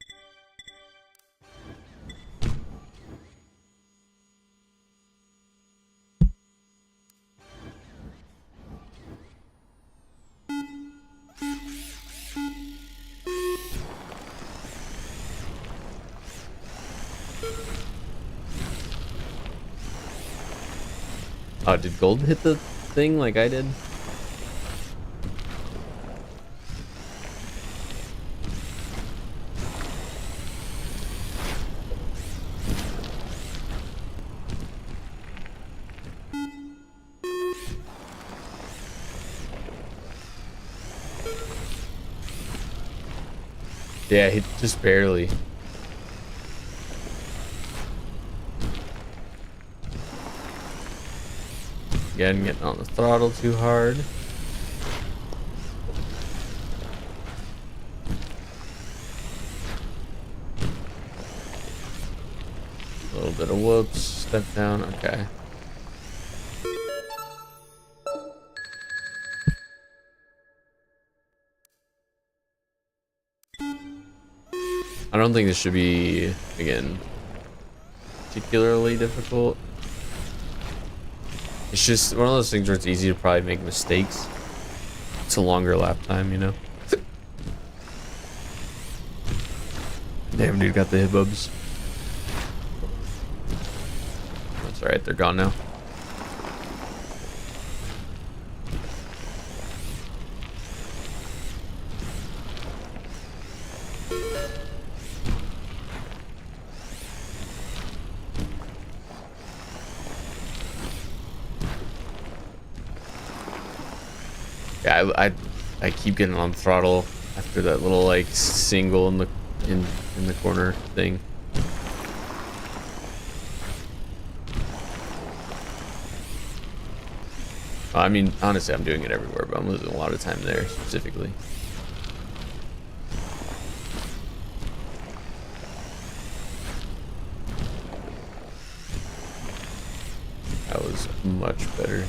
Oh, did gold hit the thing like I did? Yeah, he just barely. Again, getting on the throttle too hard. A little bit of whoops, step down, okay. I don't think this should be, again, particularly difficult. It's just one of those things where it's easy to probably make mistakes. It's a longer lap time, you know? Damn, dude, got the hit bubs. That's alright, they're gone now. Yeah, I keep getting on throttle after that little like single in the corner thing. I mean, honestly, I'm doing it everywhere, but I'm losing a lot of time there specifically. That was much better.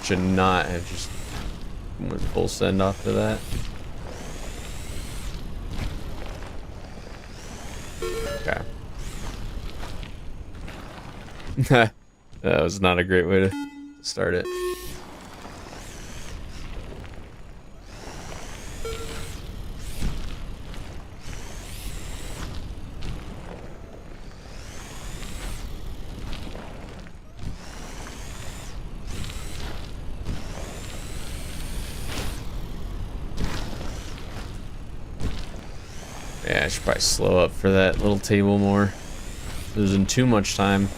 Should not have just went full send off to that. Okay. That was not a great way to start it. Yeah, I should probably slow up for that little table more. Losing too much time.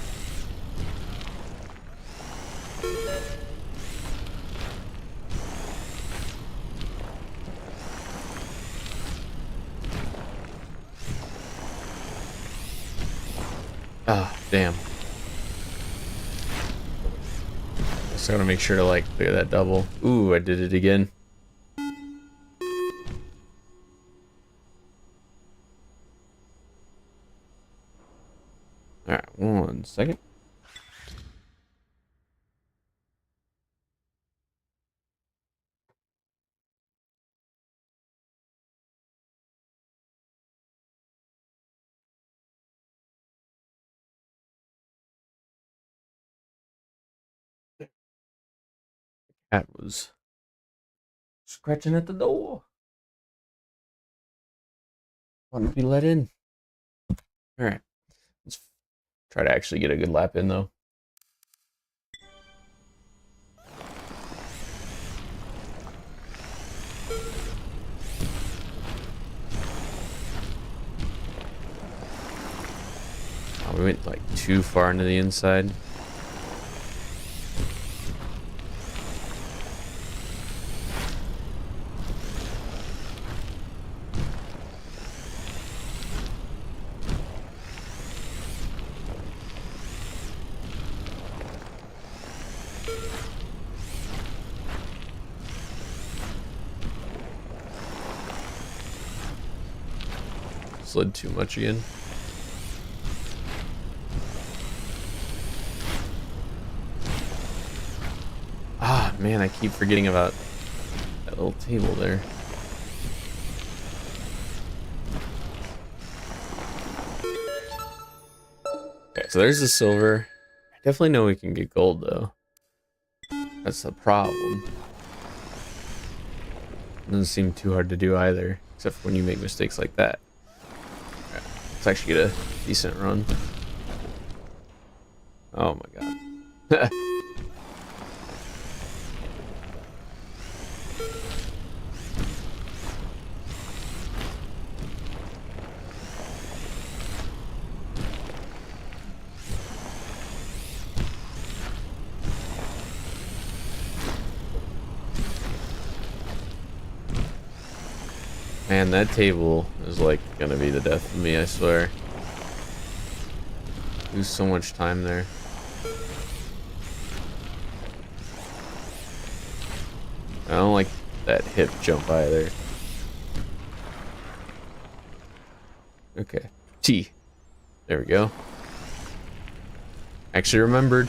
Ah, damn. Just gotta make sure to like clear that double. Ooh, I did it again. Alright, 1 second. Cat was scratching at the door. Want to be let in. Alright, let's try to actually get a good lap in though. Oh, we went like too far into the inside. Slid too much again. Ah, man, I keep forgetting about that little table there. Okay, so there's the silver. I definitely know we can get gold though. That's the problem. Doesn't seem too hard to do either, except for when you make mistakes like that. Okay, let's actually get a decent run. Oh my god. Man, that table is like gonna be the death of me, I swear. Lose so much time there. I don't like that hip jump either. Okay. T. There we go. Actually remembered.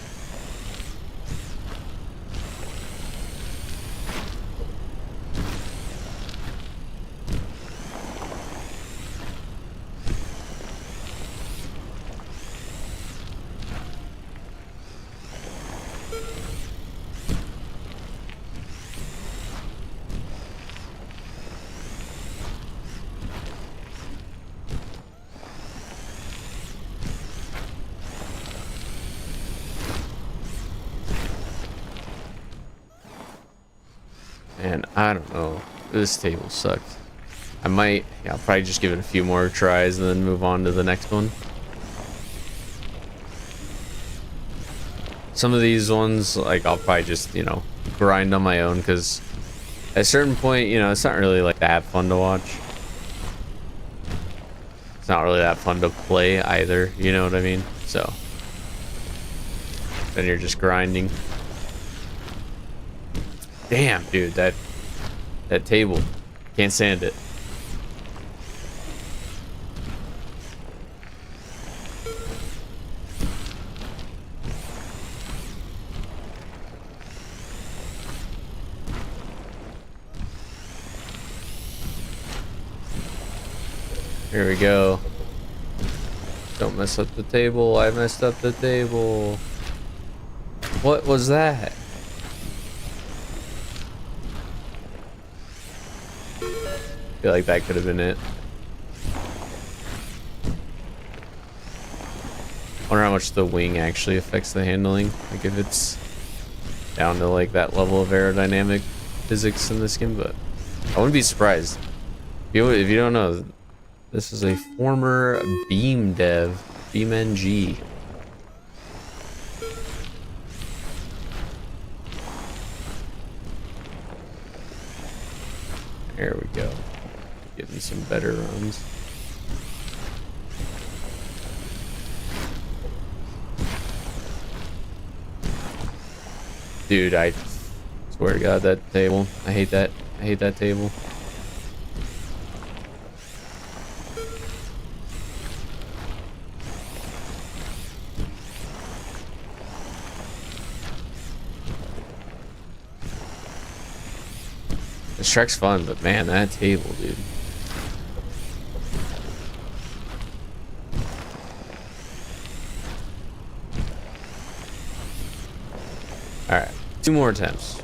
And I don't know. This table sucked. I might, yeah, I'll probably just give it a few more tries and then move on to the next one. Some of these ones, like, I'll probably just, you know, grind on my own, because at a certain point, you know, it's not really, like, that fun to watch. It's not really that fun to play either, you know what I mean? So, then you're just grinding. Damn, dude, that table. Can't stand it. Here we go. Don't mess up the table. I messed up the table. What was that? I feel like that could have been it. I wonder how much the wing actually affects the handling. Like if it's down to like that level of aerodynamic physics in this game, but I wouldn't be surprised. If you don't know, this is a former Beam dev, BeamNG. There we go. Getting some better runs. Dude, I swear to God, that table. I hate that. I hate that table. This track's fun, but man, that table, dude. Alright, 2 more attempts.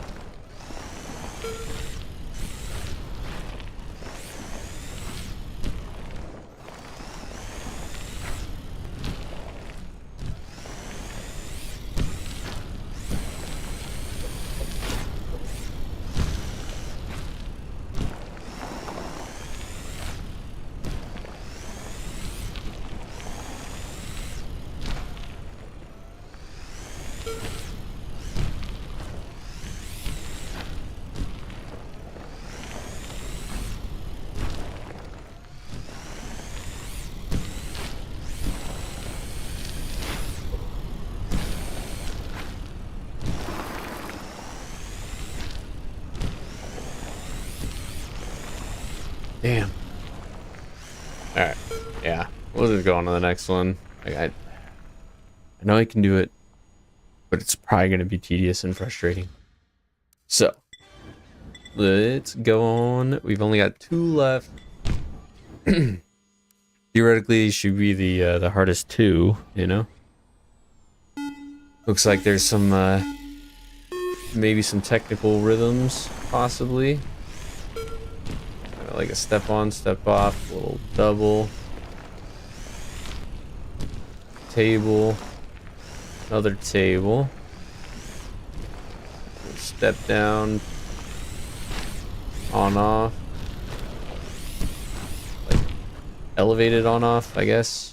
Damn. Alright. Yeah. We'll just go on to the next one. Like, I know I can do it, but it's probably going to be tedious and frustrating. So, let's go on. We've only got 2 left. Theoretically, should be the hardest 2, you know? Looks like there's some, maybe some technical rhythms, possibly. Like a step on, step off, little double, table, another table, step down, on off, like elevated on off, I guess.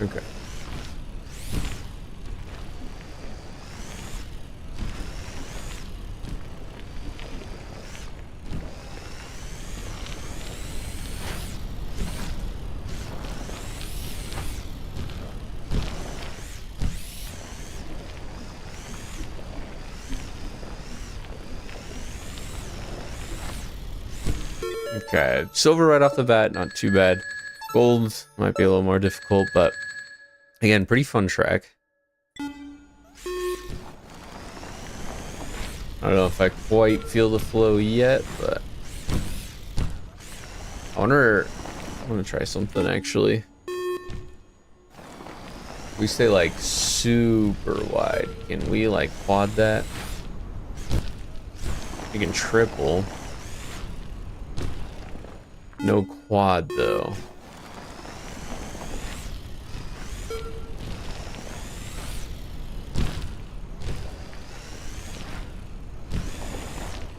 Okay. Okay, silver right off the bat, not too bad. Gold might be a little more difficult, but again, pretty fun track. I don't know if I quite feel the flow yet, but I want to try something actually. We stay like super wide. Can we like quad that? We can triple. No quad though.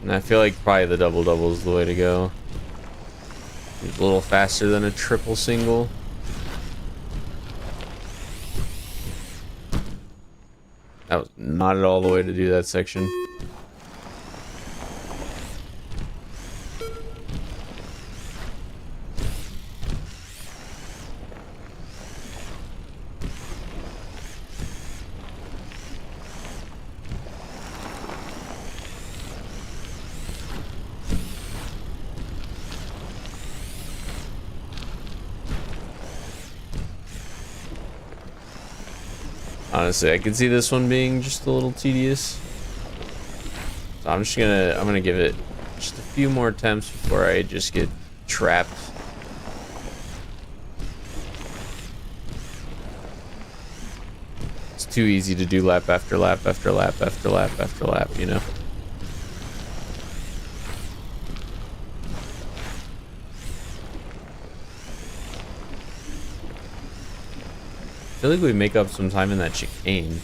And I feel like probably the double is the way to go. It's a little faster than a triple single. That was not at all the way to do that section. Honestly, I could see this one being just a little tedious. So I'm gonna give it just a few more attempts before I just get trapped. It's too easy to do lap after lap after lap after lap after lap, you know? I feel like we make up some time in that chicane.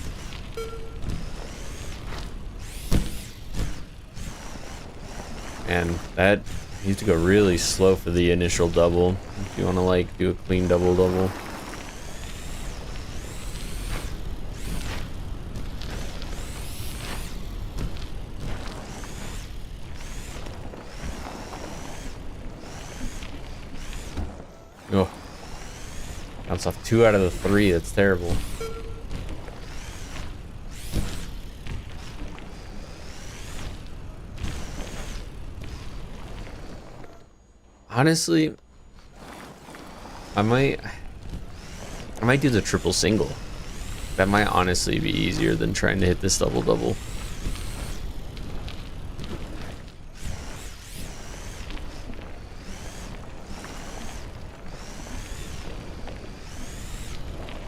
And that needs to go really slow for the initial double. If you want to like do a clean double. Bounce off 2 out of the 3. That's terrible. Honestly, I might do the triple single. That might honestly be easier than trying to hit this double double.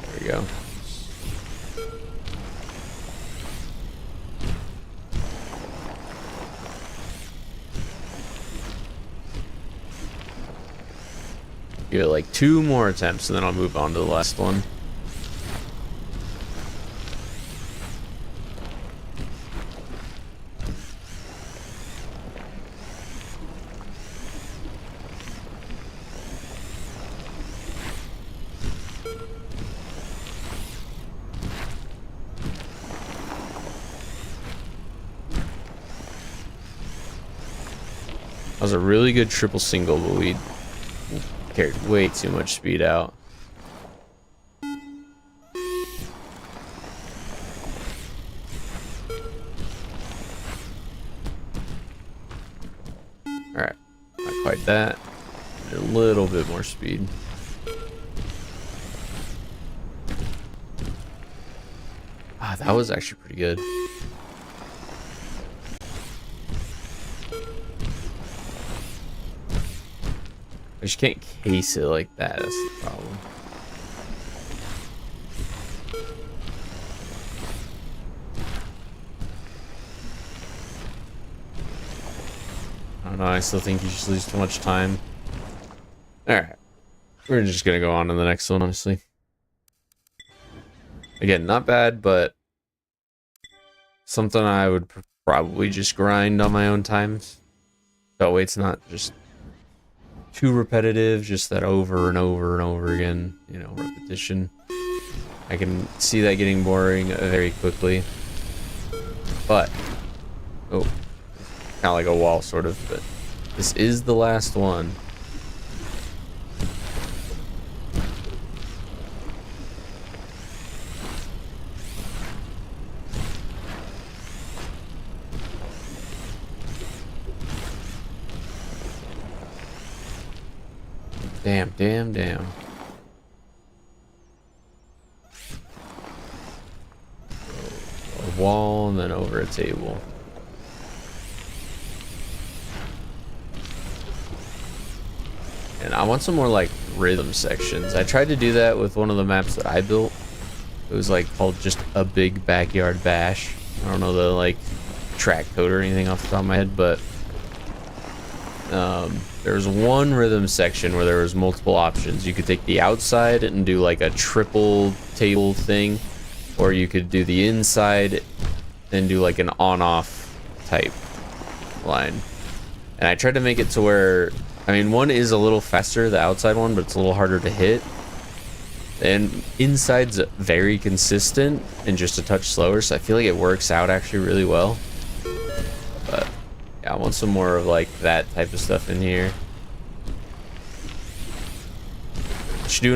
There we go. Give it like 2 more attempts and then I'll move on to the last one. That was a really good triple single, but we carried way too much speed out. Alright, not quite that. A little bit more speed. Ah, that was actually pretty good. I just can't case it like that, that's the problem. I don't know, I still think you just lose too much time. Alright. We're just gonna go on to the next one, honestly. Again, not bad, but something I would probably just grind on my own times. That way it's not just too repetitive, just that over and over and over again, you know, repetition. I can see that getting boring very quickly. But, oh, kind of like a wall sort of, but this is the last one. Damn, damn, damn. A wall and then over a table. And I want some more like rhythm sections. I tried to do that with one of the maps that I built. It was like called just a big backyard bash. I don't know the like track code or anything off the top of my head, but there was one rhythm section where there was multiple options. You could take the outside and do like a triple table thing, or you could do the inside and do like an on-off type line. And I tried to make it to where, I mean, one is a little faster, the outside one, but it's a little harder to hit. And inside's very consistent and just a touch slower, so I feel like it works out actually really well. But yeah, I want some more of like that type of stuff in here. I should do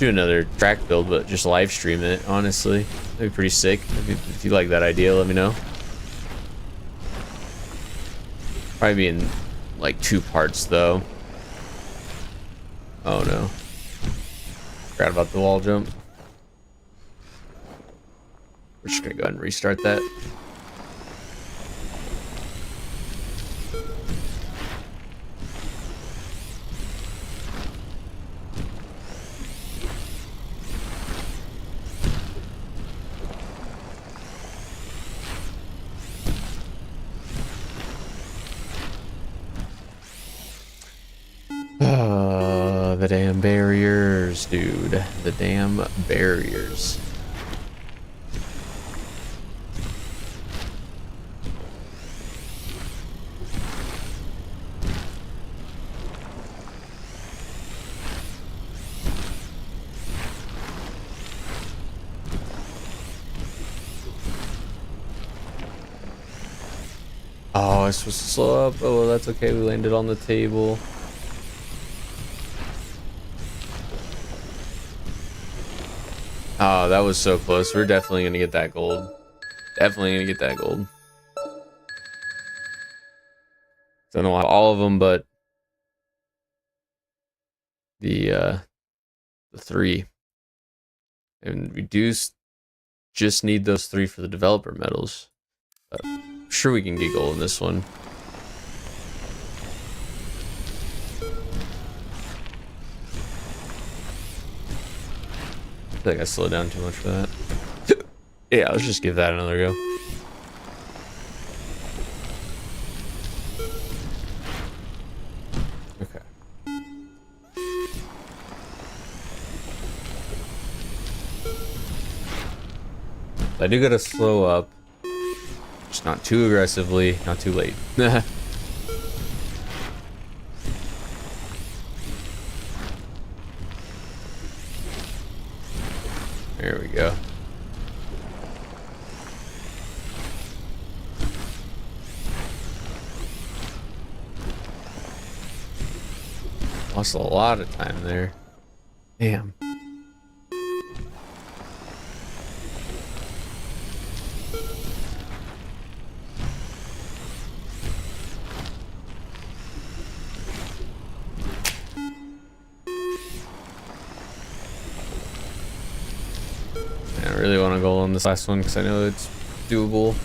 another track build, but just live stream it, honestly. That'd be pretty sick. If you like that idea, let me know. Probably be in like 2 parts though. Oh no. Forgot about the wall jump. We're just gonna go ahead and restart that. The damn barriers, dude. The damn barriers. Oh, I was supposed to slow up. Oh, well, that's okay. We landed on the table. Oh, that was so close. We're definitely gonna get that gold. Definitely gonna get that gold. So I don't have all of them, but the 3. And we do just need those 3 for the developer medals. I'm sure we can get gold in this one. I feel like I slowed down too much for that. Yeah, let's just give that another go. Okay. I do gotta slow up. Just not too aggressively, not too late. There we go. Lost a lot of time there. Damn. I really want to go on this last one because I know it's doable.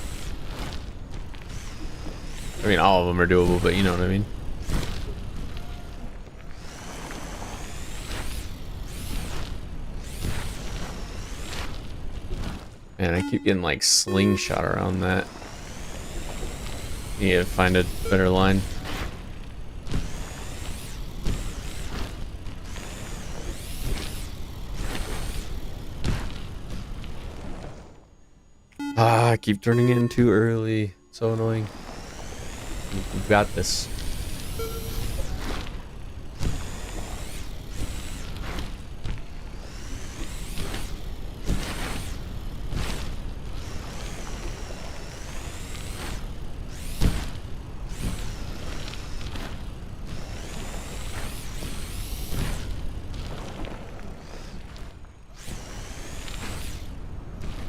I mean, all of them are doable, but you know what I mean. Man, I keep getting like slingshot around that. Need to find a better line. Ah, I keep turning in too early. So annoying. We've got this.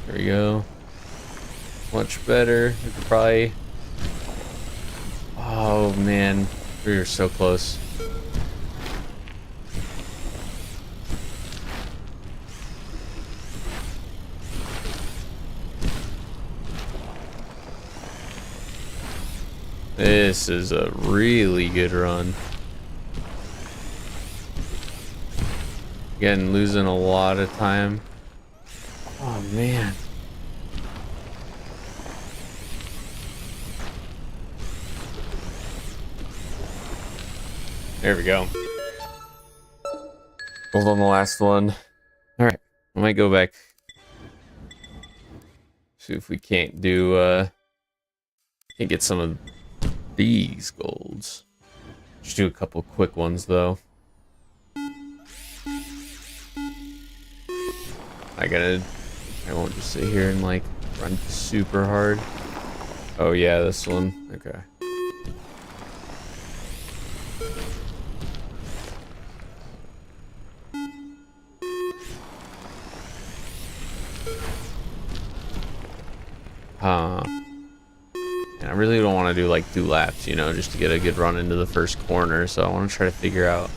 There we go. Much better. We could probably... Oh man, we were so close. This is a really good run. Again, losing a lot of time. Oh man. There we go. Hold on the last one. Alright, I might go back. See if we can't do can't get some of these golds. Just do a couple quick ones though. I won't just sit here and like run super hard. Oh yeah, this one. Okay. And I really don't want to do like 2 laps, you know, just to get a good run into the first corner. So I want to try to figure out.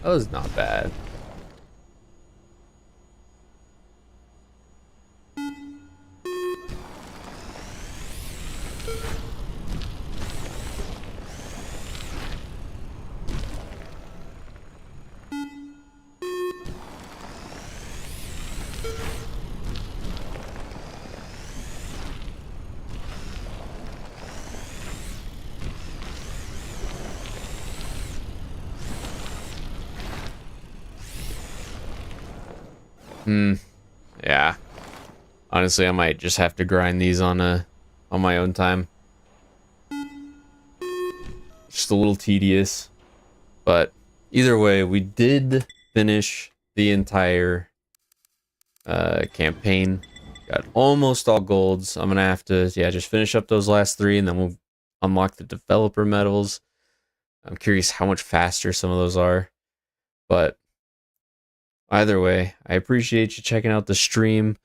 That was not bad. Yeah. Honestly, I might just have to grind these on my own time. Just a little tedious, but either way, we did finish the entire campaign. Got almost all golds. I'm gonna have to just finish up those last 3, and then we'll unlock the developer medals. I'm curious how much faster some of those are, but Either way, I appreciate you checking out the stream.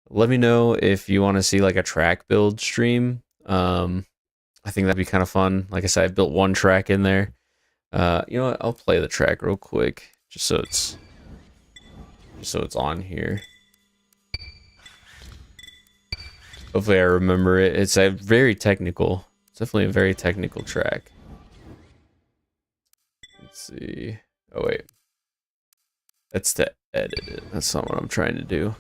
Let me know if you want to see like a track build stream. I think that'd be kind of fun. Like I said, I built one track in there. You know what? I'll play the track real quick, just so it's on here. Hopefully I remember it. It's a very technical. It's definitely a very technical track. Let's see. Oh wait. That's to edit it. That's not what I'm trying to do.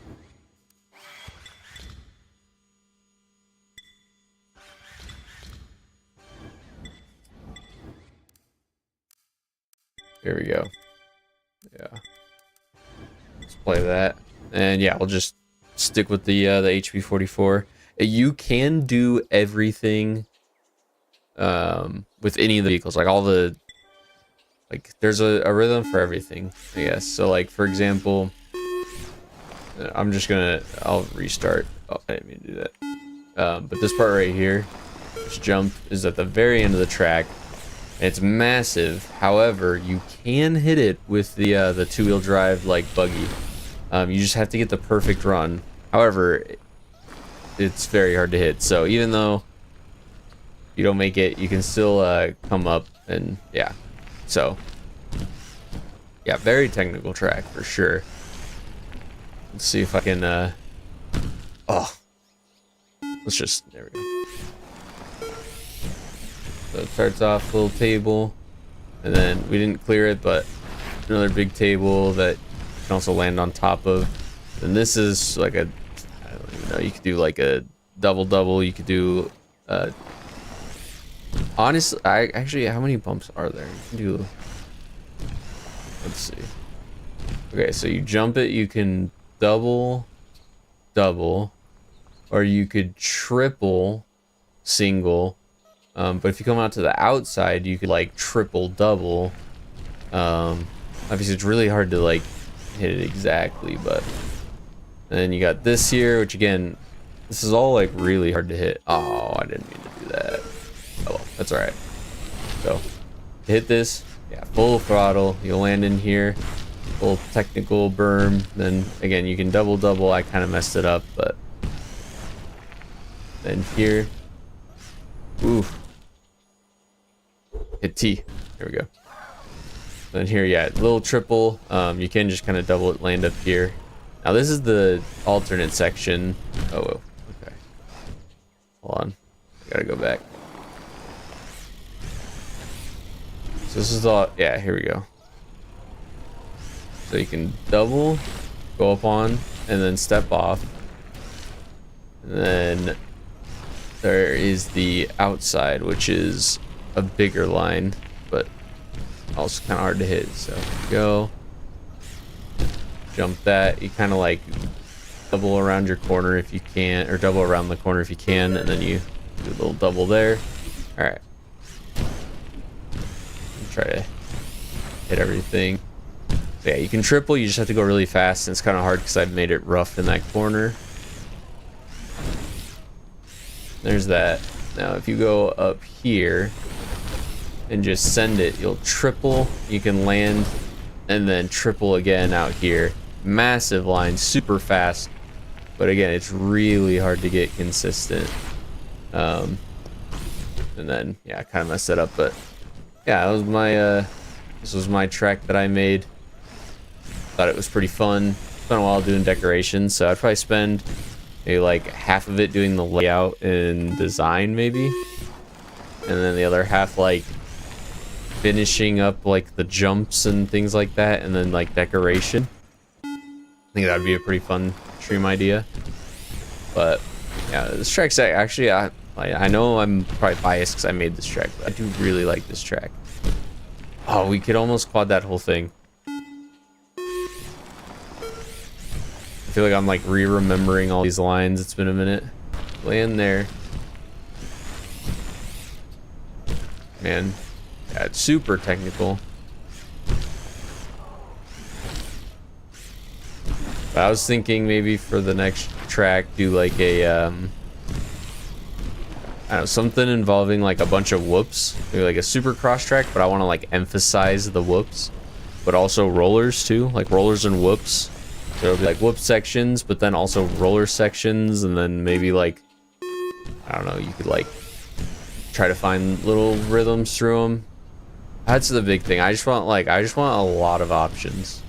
Here we go. Yeah. Let's play that. And yeah, we'll just stick with the HP44. You can do everything with any of the vehicles, like all the, like there's a rhythm for everything, I guess. So like for example, I'll restart. Oh, I didn't mean to do that. But this part right here, this jump is at the very end of the track. It's massive. However, you can hit it with the two-wheel drive like buggy. You just have to get the perfect run. However, it's very hard to hit. So even though you don't make it, you can still come up and yeah. So yeah, very technical track for sure. Let's see if I can. Oh, let's just, there we go. So it starts off a little table, and then we didn't clear it, but another big table that you can also land on top of. And this is like a, I don't even know, you could do like a double. You could do honestly, actually, how many bumps are there? You can do, let's see. Okay, so you jump it, you can double, or you could triple, single. But if you come out to the outside, you could like triple, double. Obviously it's really hard to like hit it exactly, but then you got this here, which again, this is all like really hard to hit. Oh, I didn't mean to do that. Oh well, that's all right. So to hit this, yeah, full throttle, you'll land in here, full technical berm. Then again, you can double. I kind of messed it up, but then here, oof. Hit T. There we go. Then here, yeah, little triple. You can just kind of double it, land up here. Now this is the alternate section. Oh, okay. Hold on. I gotta go back. So this is all, yeah, here we go. So you can double, go up on, and then step off. And then there is the outside, which is a bigger line, but also kind of hard to hit. So go, jump that. You kind of like double around your corner if you can, or double around the corner if you can, and then you do a little double there. All right. Try to hit everything. So yeah, you can triple. You just have to go really fast, and it's kind of hard because I've made it rough in that corner. There's that. Now if you go up here and just send it, you'll triple, you can land, and then triple again out here. Massive line, super fast, but again, it's really hard to get consistent. And then yeah, I kind of messed that up, but yeah, that was my this was my track that I made. Thought it was pretty fun. Spent a while doing decorations, so I'd probably spend maybe like half of it doing the layout and design maybe, and then the other half like finishing up like the jumps and things like that, and then like decoration. I think that would be a pretty fun stream idea. But yeah, this track's actually, I know I'm probably biased because I made this track, but I do really like this track. Oh, we could almost quad that whole thing. I feel like I'm like re-remembering all these lines. It's been a minute. Land there. Man, yeah, it's super technical. But I was thinking maybe for the next track do like a I don't know, something involving like a bunch of whoops, maybe like a super cross track, but I want to like emphasize the whoops. but also rollers too, like rollers and whoops. So it'll be like whoop sections, but then also roller sections, and then maybe like, I don't know, you could like try to find little rhythms through them. That's the big thing. I just want a lot of options.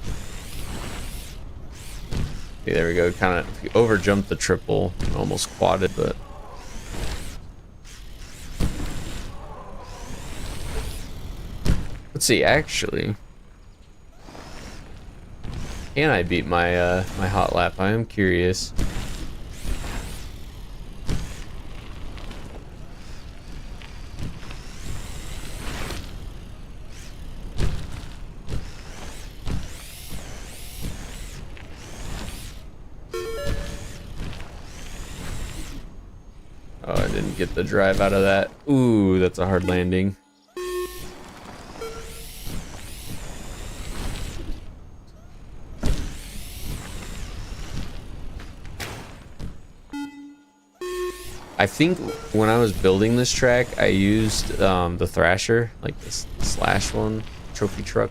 Okay, there we go. Kind of over jumped the triple, almost quadded, but let's see. Actually, can I beat my my hot lap? I am curious. Oh, I didn't get the drive out of that. Ooh, that's a hard landing. I think when I was building this track, I used the Thrasher, like this slash one, trophy truck.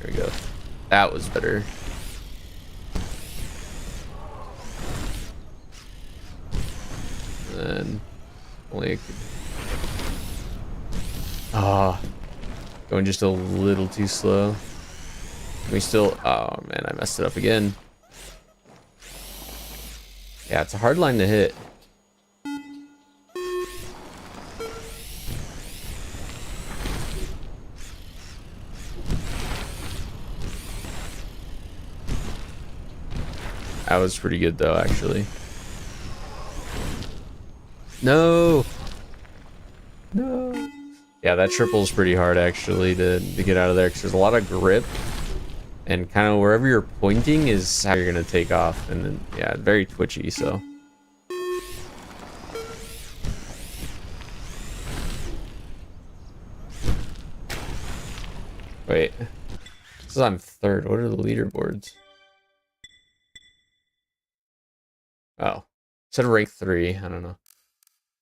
There we go. That was better. And only going just a little too slow. We still, oh man, I messed it up again. Yeah, it's a hard line to hit. That was pretty good though, actually. No. No. Yeah, that triple is pretty hard actually to get out of there because there's a lot of grip, and kind of wherever you're pointing is how you're gonna take off, and then yeah, very twitchy. So wait, this is on third. What are the leaderboards? Oh, it said rank 3. I don't know,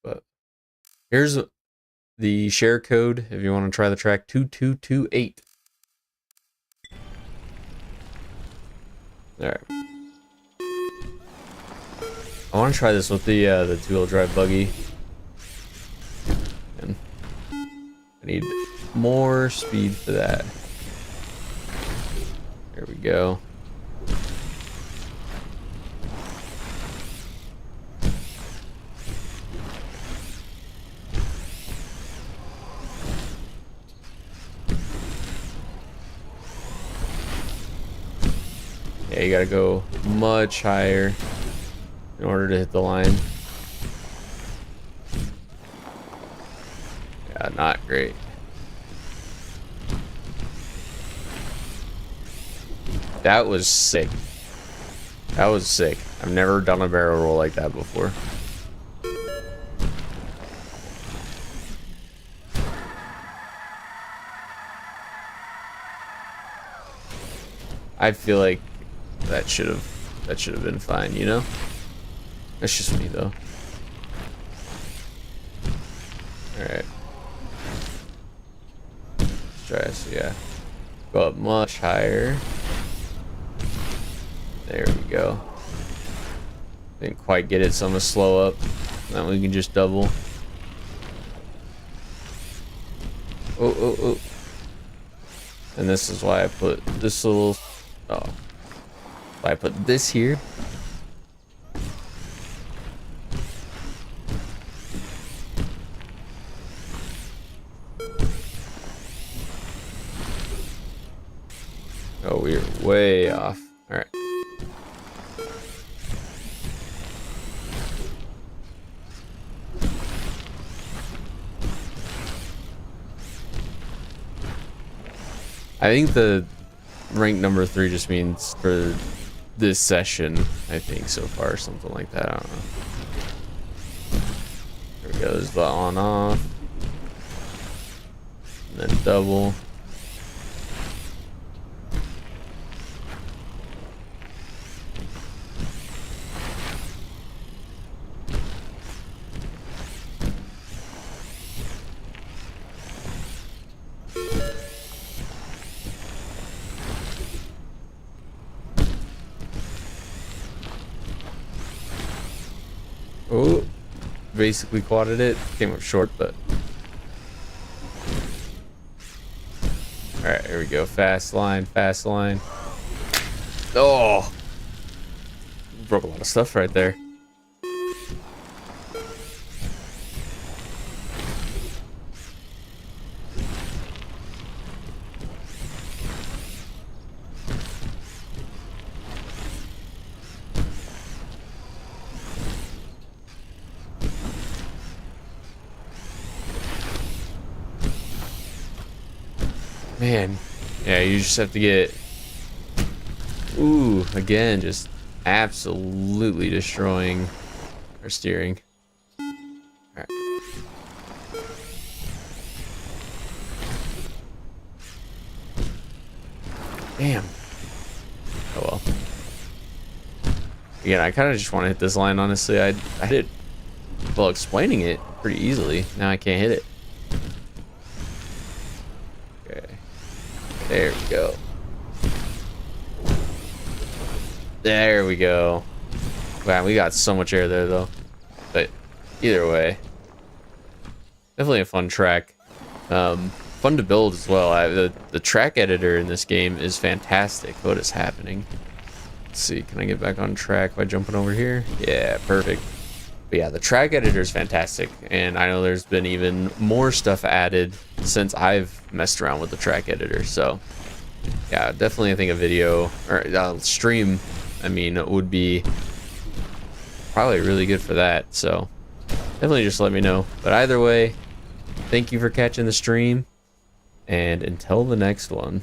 but here's the share code if you want to try the track. 2228. All right. I want to try this with the two-wheel drive buggy. And I need more speed for that. There we go. Yeah, you gotta go much higher in order to hit the line. Yeah, not great. That was sick. That was sick. I've never done a barrel roll like that before. I feel like that should have been fine, you know? That's just me though. Alright. Let's try this, yeah. Go up much higher. There we go. Didn't quite get it, so I'm gonna slow up. Then we can just double. Oh, oh, oh. And this is why I put this little, oh. I put this here. Oh, we're way off. All right. I think the rank number 3 just means for this session, I think, so far, something like that. I don't know. There we go. There's the on off. And then double. Oh, basically quadded it. Came up short, but. Alright, here we go. Fast line, fast line. Oh! Broke a lot of stuff right there. Man, yeah, you just have to get... Ooh, again, just absolutely destroying our steering. Alright. Damn. Oh well. Again, I kind of just want to hit this line, honestly. I did, well, explaining it pretty easily. Now I can't hit it. Okay. There we go. There we go. Wow, we got so much air there, though. But either way, definitely a fun track. Fun to build as well. The track editor in this game is fantastic. What is happening? Let's see. Can I get back on track by jumping over here? Yeah, perfect. But yeah, the track editor is fantastic, and I know there's been even more stuff added since I've messed around with the track editor. So yeah, definitely I think a video or stream, I mean, would be probably really good for that. So definitely just let me know. But either way, thank you for catching the stream, and until the next one.